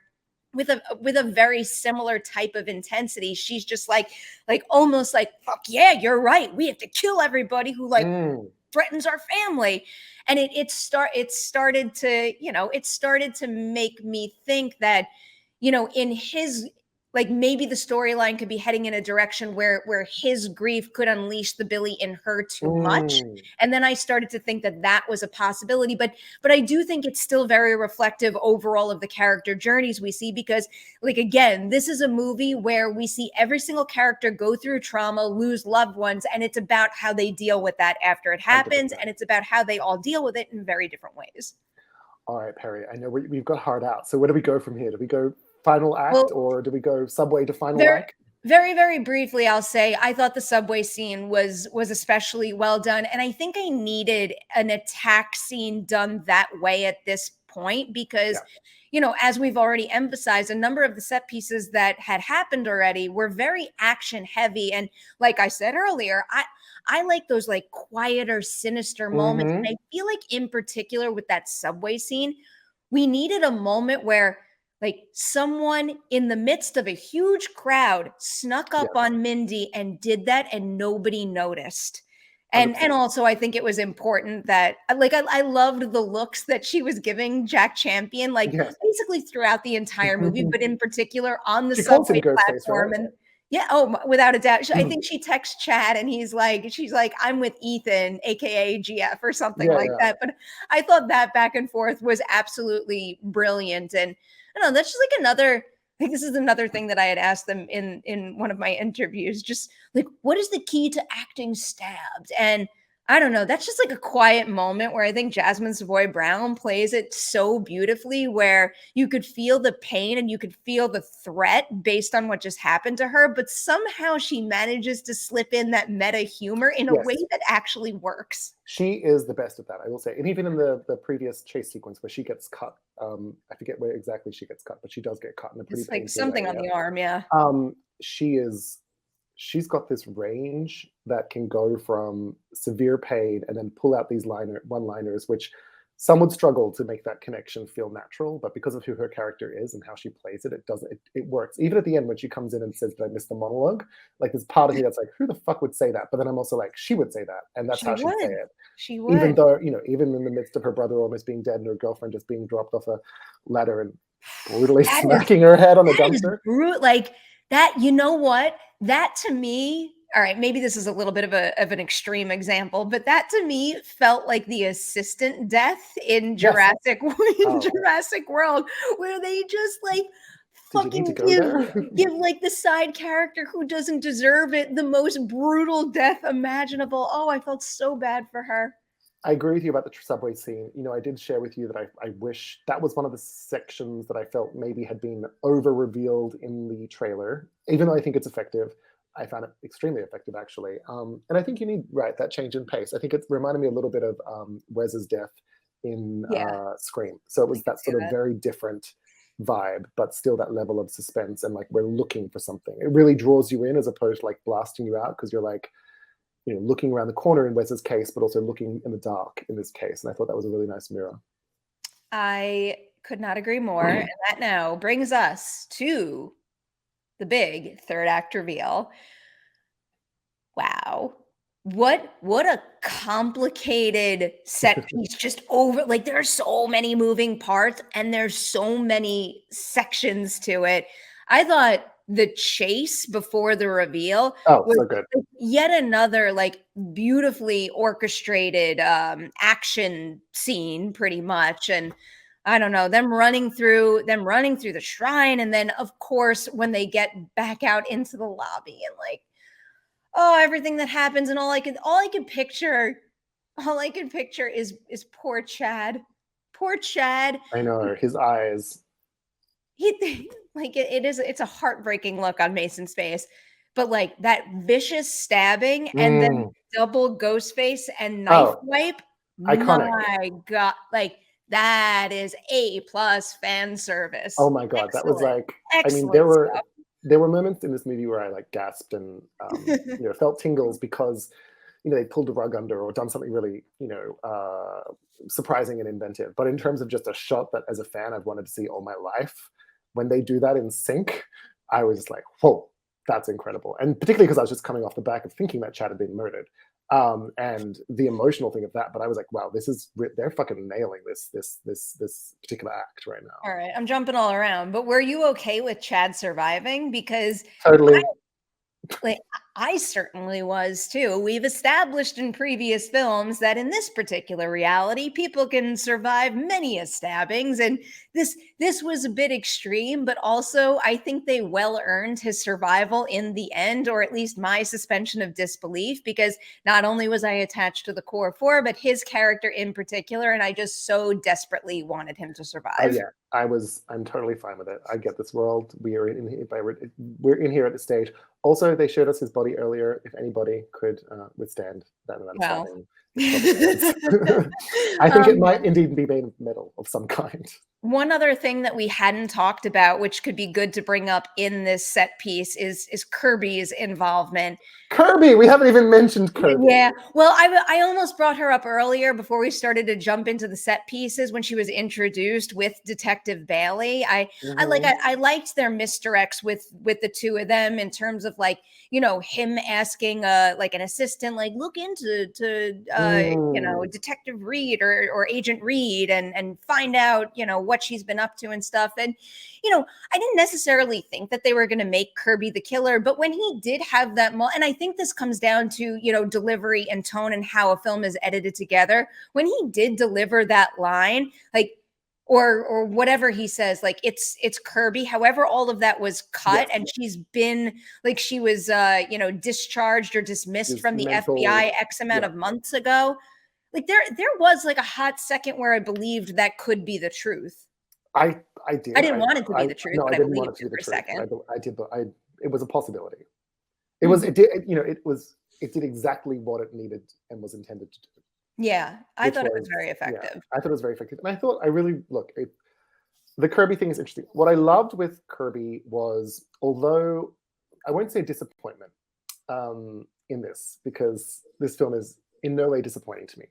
with a very similar type of intensity, she's just like almost like, fuck yeah, you're right, we have to kill everybody who like threatens our family. And it started to make me think that, in his, like, maybe the storyline could be heading in a direction where his grief could unleash the Billy in her too much. And then I started to think that that was a possibility, but I do think it's still very reflective overall of the character journeys we see, because like, again, this is a movie where we see every single character go through trauma, lose loved ones, and it's about how they deal with that after it happens, 100%. and it's about how they all deal with it in very different ways. All right, Perry, I know we've got hard out. So where do we go from here? Do we go final act, Well, or do we go subway to final very, act? very briefly, I'll say I thought the subway scene was especially well done, and I think I needed an attack scene done that way at this point, because as we've already emphasized, a number of the set pieces that had happened already were very action heavy, and like I said earlier, I like those like quieter, sinister moments. And I feel like in particular with that subway scene, we needed a moment where like someone in the midst of a huge crowd snuck up on Mindy and did that and nobody noticed. And 100%. also I think it was important that like I loved the looks that she was giving Jack Champion, like basically throughout the entire movie, but in particular on the She calls him subway Ghostface, platform. right? And yeah, oh, without a doubt. I think she texts Chad and she's like, I'm with Ethan, aka GF, or something like that. But I thought that back and forth was absolutely brilliant. And I don't know, that's just like another, I think this is another thing that I had asked them in one of my interviews, just like, what is the key to acting stabbed? And I don't know, that's just like a quiet moment where I think Jasmine Savoy Brown plays it so beautifully, where you could feel the pain and you could feel the threat based on what just happened to her, but somehow she manages to slip in that meta humor in a way that actually works. She is the best at that, I will say. And even in the previous chase sequence where she gets cut, I forget where exactly she gets cut, but she does get cut in a pretty painful Like something way, on the arm, yeah. She's got this range that can go from severe pain and then pull out these one-liners, which some would struggle to make that connection feel natural, but because of who her character is and how she plays it, it works. Even at the end when she comes in and says, "Did I miss the monologue?" Like there's part of me that's like, who the fuck would say that? But then I'm also like, she would say that, and that's how she'd say it. She would. Even though, even in the midst of her brother almost being dead and her girlfriend just being dropped off a ladder and brutally smacking her head on the dumpster. Like That, you know what? That to me, all right, maybe this is a little bit of an extreme example, but that to me felt like the assistant death in Yes. in Oh, Jurassic World, where they just like did you need to fucking go there? give like the side character who doesn't deserve it the most brutal death imaginable. Oh, I felt so bad for her. I agree with you about the subway scene. You know, I did share with you that I wish that was one of the sections that I felt maybe had been over revealed in the trailer. Even though I think it's effective, I found it extremely effective actually. And I think you need that change in pace. I think it reminded me a little bit of Wes's death in Yeah, Scream. So it I was could that see sort of that. very different vibe, but still that level of suspense and like we're looking for something. It really draws you in as opposed to like blasting you out because you're like, you know, looking around the corner in Wes's case, but also looking in the dark in this case. And I thought that was a really nice mirror. I could not agree more. And that now brings us to the big third act reveal. Wow. What a complicated set piece, just over like there are so many moving parts and there's so many sections to it. I thought the chase before the reveal Oh, was so good. yet another like beautifully orchestrated action scene pretty much. And I don't know, them running through the shrine, and then of course when they get back out into the lobby and like, oh, everything that happens, and all I can picture is poor Chad. Poor Chad. I know his eyes. He like it's a heartbreaking look on Mason's face. But like that vicious stabbing and then Mm. double ghost face and knife Oh, wipe, iconic. my God, like that is A plus fan Oh service. my god, that was Excellent. like. I mean, Excellent stuff. there were moments in this movie where I like gasped and you know felt tingles because you know they pulled the rug under or done something really you know surprising and inventive. But in terms of just a shot that as a fan I've wanted to see all my life, when they do that in sync, I was just like, whoa, that's incredible. And particularly because I was just coming off the back of thinking that Chad had been murdered. And the emotional thing of that, but I was like, wow, they're fucking nailing this particular act right now. All right, I'm jumping all around, but were you okay with Chad surviving? Because Totally. like, I certainly was too. We've established in previous films that in this particular reality, people can survive many a stabbings, and this was a bit extreme, but also I think they well earned his survival in the end, or at least my suspension of disbelief, because not only was I attached to the core four, but his character in particular, and I just so desperately wanted him to Oh survive. yeah, I'm totally fine with it. I get this world. We're in here at this stage. Also, they showed us his body earlier. If anybody could withstand that amount of Well. stabbing, it's probably his. I think it um, might indeed be made of metal of some kind. One other thing that we hadn't talked about, which could be good to bring up in this set piece, is Kirby's involvement. Kirby, we haven't even mentioned Kirby. Yeah. Well, I almost brought her up earlier before we started to jump into the set pieces when she was introduced with Detective Bailey. Mhm. I liked their misdirects with the two of them in terms of like, you know, him asking like an assistant like look into you know, Mm. Detective Reed or Agent Reed and find out, you know, what she's been up to and stuff. And you know, I didn't necessarily think that they were going to make Kirby the killer, but when he did have that and I think this comes down to, you know, delivery and tone and how a film is edited together. When he did deliver that line, like or whatever he says, like it's Kirby, however all of that was cut, Yes, and she's been like she was you know, discharged or dismissed his from the mental. FBI X amount Yeah, of months ago. Like there was like a hot second where I believed that could be the truth. I I did. didn't want it to be the truth, No, I but I didn't want believed it to it be the for a truth. second. I did. It was a possibility. It was. Mhm. It did. You know. It did exactly what it needed and was intended to do, Yeah, I which thought it was was very yeah. effective. I thought it was very effective, and I thought I really look. The Kirby thing is interesting. What I loved with Kirby was, although I won't say disappointment in this, because this film is in no way disappointing to me.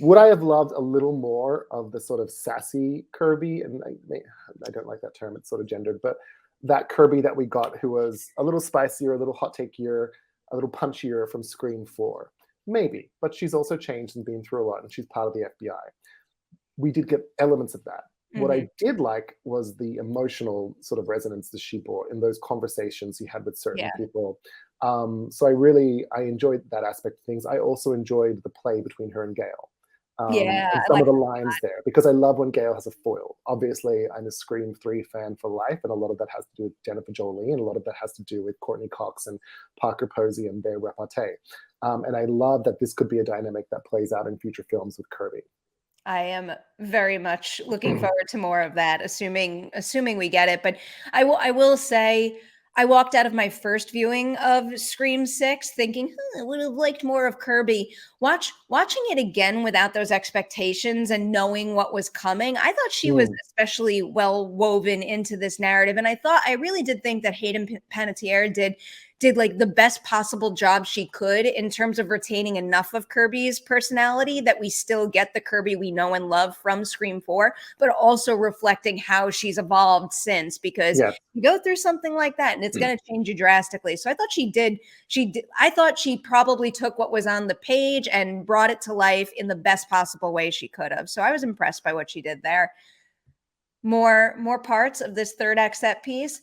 Would I have loved a little more of the sort of sassy Kirby? And I don't like that term; it's sort of gendered, but that Kirby that we got, who was a little spicier, a little hot takier, a little punchier from Scream 4. Maybe, but she's also changed and been through a lot, and she's part of the FBI. We did get elements of that. what Hmm. I did like was the emotional sort of resonance that she brought in those conversations you had with certain Yeah. people. So I enjoyed that aspect of things. I also enjoyed the play between her and Gail. Yeah. And I some like of the lines there, because I love when Gail has a foil. Obviously, I'm a Scream 3 fan for life, and a lot of that has to do with Jennifer Jolie, and a lot of that has to do with Courtney Cox and Parker Posey and their repartee. And I love that this could be a dynamic that plays out in future films with Kirby. I am very much looking forward to more of that, assuming we get it. But I will say I walked out of my first viewing of Scream 6 thinking, I would have liked more of Kirby. Watching it again without those expectations and knowing what was coming, I thought she was Mm, especially well woven into this narrative. And I really did think that Hayden Panettiere did like the best possible job she could in terms of retaining enough of Kirby's personality that we still get the Kirby we know and love from Scream 4, but also reflecting how she's evolved since, because yes. you go through something like that and it's going to change you drastically. So I thought I thought she probably took what was on the page and brought it to life in the best possible way she could have. So I was impressed by what she did there. More parts of this third act set piece.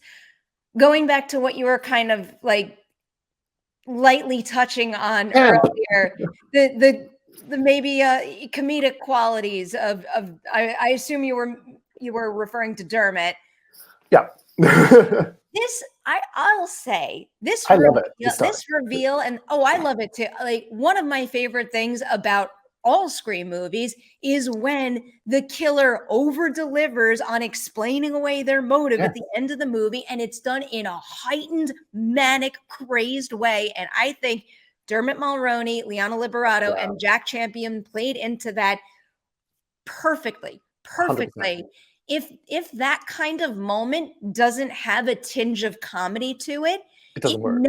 Going back to what you were kind of like lightly touching on Camp. earlier, the maybe comedic qualities of I assume you were referring to Dermot. Yeah. This I'll say this I love it. The reveal, start. and oh, I love it too. Like, one of my favorite things about all Scream movies is when the killer over delivers on explaining away their motive Yeah. at the end of the movie, and it's done in a heightened, manic, crazed way. And I think Dermot Mulroney, Liana Liberato, Yeah. and Jack Champion played into that perfectly, 100%. perfectly. If that kind of moment doesn't have a tinge of comedy to it, It it doesn't work.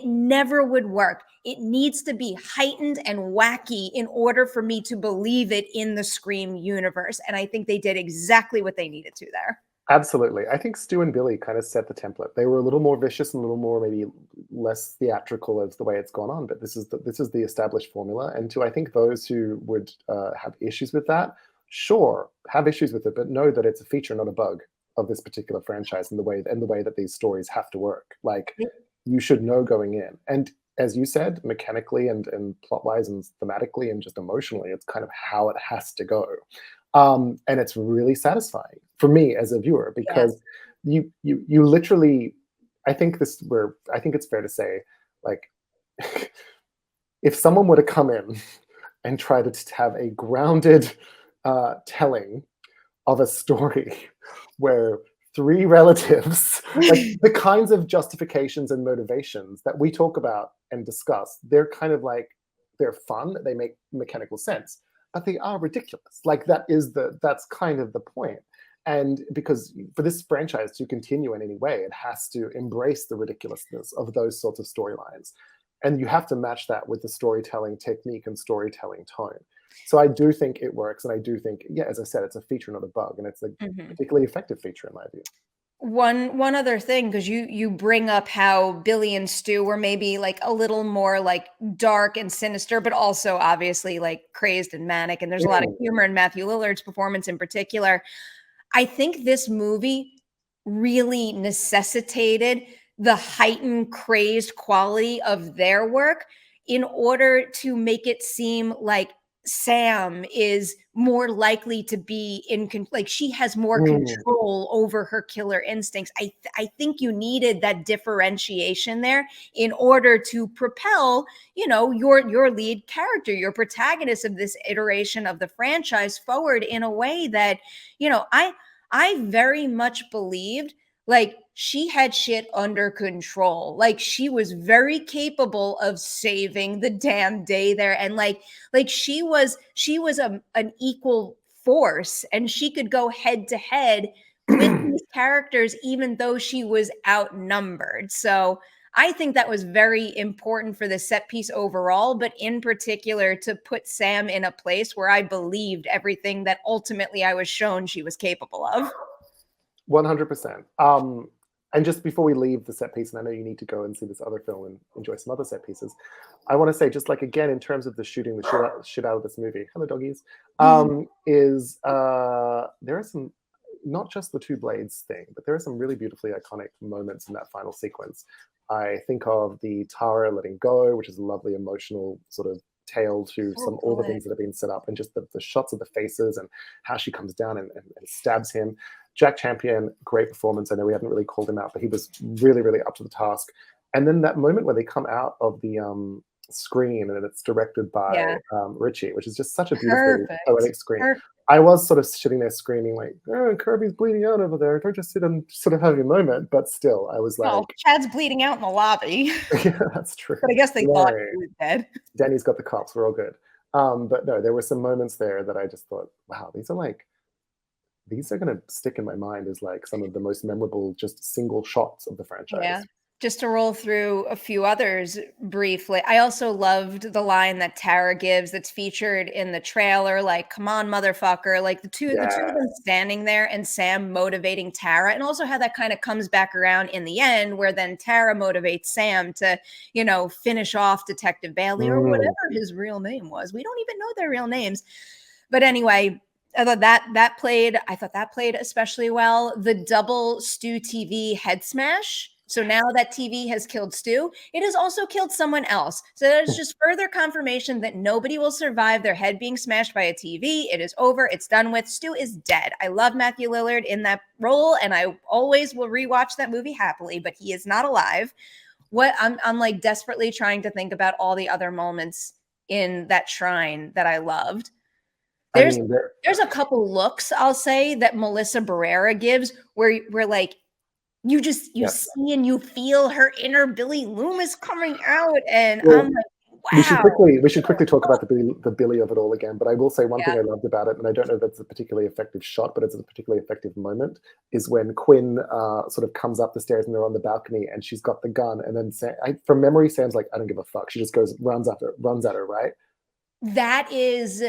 never would work. It needs to be heightened and wacky in order for me to believe it in the Scream universe. And I think they did exactly what they needed to there. Absolutely. I think Stu and Billy kind of set the template. They were a little more vicious and a little more maybe less theatrical as the way it's gone on, but this is the established formula. And to I think those who would have issues with that, sure, have issues with it, but know that it's a feature, not a bug of this particular franchise and the way that these stories have to work. Like, you should know going in. And as you said, mechanically and plot wise and thematically and just emotionally, it's kind of how it has to go. And it's really satisfying for me as a viewer Yes. because you literally, I think it's fair to say, like, if someone were to come in and try to have a grounded telling of a story where three relatives, like the kinds of justifications and motivations that we talk about and discuss, they're kind of like, they're fun, they make mechanical sense, but they are ridiculous. Like, that's kind of the point. And because for this franchise to continue in any way, it has to embrace the ridiculousness of those sorts of storylines. And you have to match that with the storytelling technique and storytelling tone. So I do think it works, and I do think, yeah, as I said, it's a feature, not a bug, and it's a Mhm. particularly effective feature in my view. One other thing, because you bring up how Billy and Stu were maybe like a little more like dark and sinister, but also obviously like crazed and manic. And there's a lot of Mm, humor in Matthew Lillard's performance in particular. I think this movie really necessitated the heightened, crazed quality of their work in order to make it seem like Sam is more likely to be like she has more mm, control over her killer instincts. I think you needed that differentiation there in order to propel, your lead character, your protagonist of this iteration of the franchise forward in a way that, I very much believed like she had shit under control. Like she was very capable of saving the damn day there, and like she was an equal force, and she could go head to head with these characters even though she was outnumbered. So I think that was very important for the set piece overall, but in particular to put Sam in a place where I believed everything that ultimately I was shown she was capable of. 100%. And just before we leave the set piece, and I know you need to go and see this other film and enjoy some other set pieces, I want to say, just like again, in terms of the shooting the shit out of this movie, hello doggies, is there are some not just the two blades thing, but there are some really beautifully iconic moments in that final sequence. I think of the Tara letting go, which is a lovely emotional sort of tale to So all the good. things that have been set up, and just the shots of the faces and how she comes down and stabs him. Jack Champion, great performance. I know we haven't really called him out, but he was really, really up to the task. And then that moment where they come out of the screen and it's directed by Yeah. Richie, which is just such a beautifully Perfect. poetic screen. Perfect. I was sort of sitting there screaming like, "Oh, Kirby's bleeding out over there. Don't just sit and sort of have your moment." But still, I was Well, like, Chad's bleeding out in the lobby, "Yeah, that's true. but I guess they Don't thought worry, he was dead. Danny's got the cops. We're all good." But no, there were some moments there that I just thought, "Wow, these are going to stick in my mind as like some of the most memorable just single shots of the Yeah. franchise." Just to roll through a few others briefly. I also loved the line that Tara gives that's featured in the trailer, like, "Come on, motherfucker." Like the two of Yeah. them standing there and Sam motivating Tara, and also how that kind of comes back around in the end, where then Tara motivates Sam to, finish off Detective Bailey or Mm, whatever his real name was. We don't even know their real names. But anyway, I thought that played especially well. The double Stu TV head smash. So now that TV has killed Stu, it has also killed someone else. So that is just further confirmation that nobody will survive their head being smashed by a TV. It is over. It's done with. Stu is dead. I love Matthew Lillard in that role, and I always will rewatch that movie happily, but he is not alive. I'm like desperately trying to think about all the other moments in that shrine that I loved. I There's mean, there, there's a couple looks, I'll say, that Melissa Barrera gives where like you yes. see and you feel her inner Billy Loomis coming out, and I'm Well, like, we should wow. quickly talk about the Billy of it all again. But I will say one Yeah. thing I loved about it, and I don't know if that's a particularly effective shot, but it's a particularly effective moment, is when Quinn sort of comes up the stairs and they're on the balcony and she's got the gun, and then from memory, Sam's like, "I don't give a fuck." She just runs at her, right? That is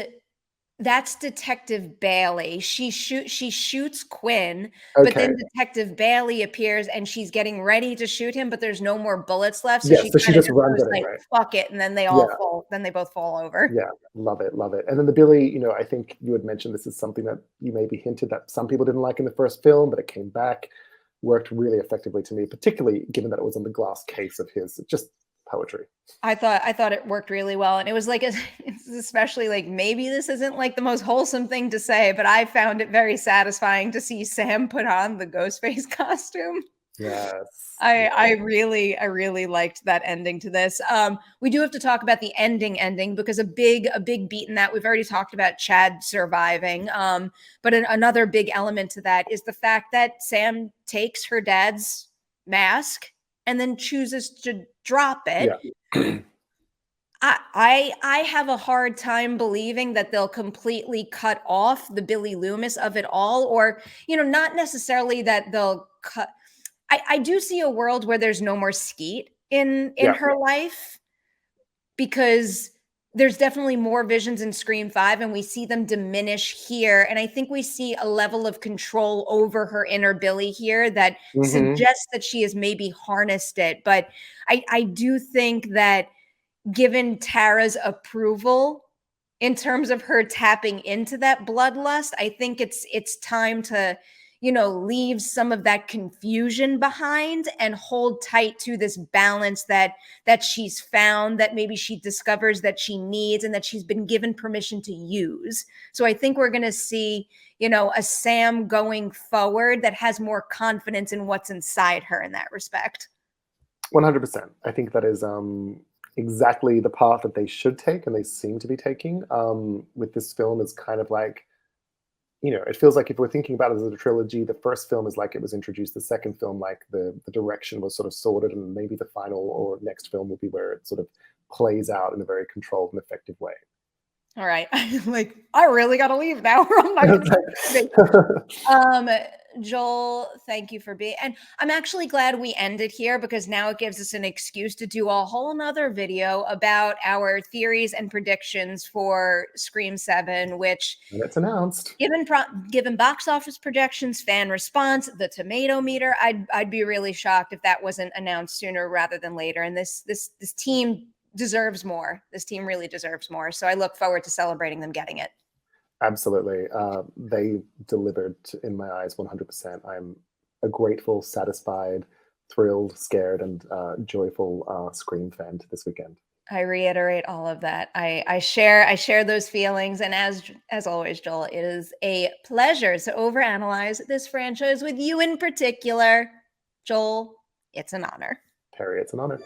That's Detective Bailey. She shoots Quinn, but Okay, then Detective Bailey appears and she's getting ready to shoot him, but there's no more bullets left, so yeah. she So she kinda just just runs goes at him, like, right? "Fuck it," and then Yeah, they both fall over. yeah. Love it, love it. And then the Billy, I think you had mentioned this is something that you maybe hinted that some people didn't like in the first film, but it came back, worked really effectively to me, particularly given that it was on the glass case of his. Just poetry. I thought it worked really well, and it was like it's especially like maybe this isn't like the most wholesome thing to say, but I found it very satisfying to see Sam put on the Ghostface costume. Yes. I really liked that ending to this. We do have to talk about the ending because a big beat in that we've already talked about Chad surviving. But another big element to that is the fact that Sam takes her dad's mask and then chooses to drop it. Yeah. I have a hard time believing that they'll completely cut off the Billy Loomis of it all, or not necessarily that they'll cut. I do see a world where there's no more Skeet in Yeah. her life, because there's definitely more visions in Scream 5 and we see them diminish here, and I think we see a level of control over her inner Billy here that Hmm. suggests that she has maybe harnessed it, but I do think that given Tara's approval in terms of her tapping into that bloodlust, I think it's time to, leave some of that confusion behind and hold tight to this balance that she's found, that maybe she discovers that she needs and that she's been given permission to use. So I think we're going to see, a Sam going forward that has more confidence in what's inside her in that respect. 100%. I think that is exactly the path that they should take, and they seem to be taking. With this film is kind of like, it feels like if we're thinking about it as a trilogy, the first film is like it was introduced. The second film, like the direction was sort of sorted, and maybe the final or next film will be where it sort of plays out in a very controlled and effective way. All right. Like, I really got to leave now or I'm not going to. Um, Joel, thank you for being, and I'm actually glad we ended here because now it gives us an excuse to do a whole nother video about our theories and predictions for Scream 7, which And it's announced. given box office projections, fan response, the tomato meter, I'd be really shocked if that wasn't announced sooner rather than later. And this team deserves more. This team really deserves more. So I look forward to celebrating them getting it. Absolutely. They delivered in my eyes 100%. I'm a grateful, satisfied, thrilled, scared, and joyful Scream fan to this weekend. I reiterate all of that. I share those feelings, and as always, Joel, it is a pleasure to overanalyze this franchise with you in particular. Joel, it's an honor. Perry, it's an honor.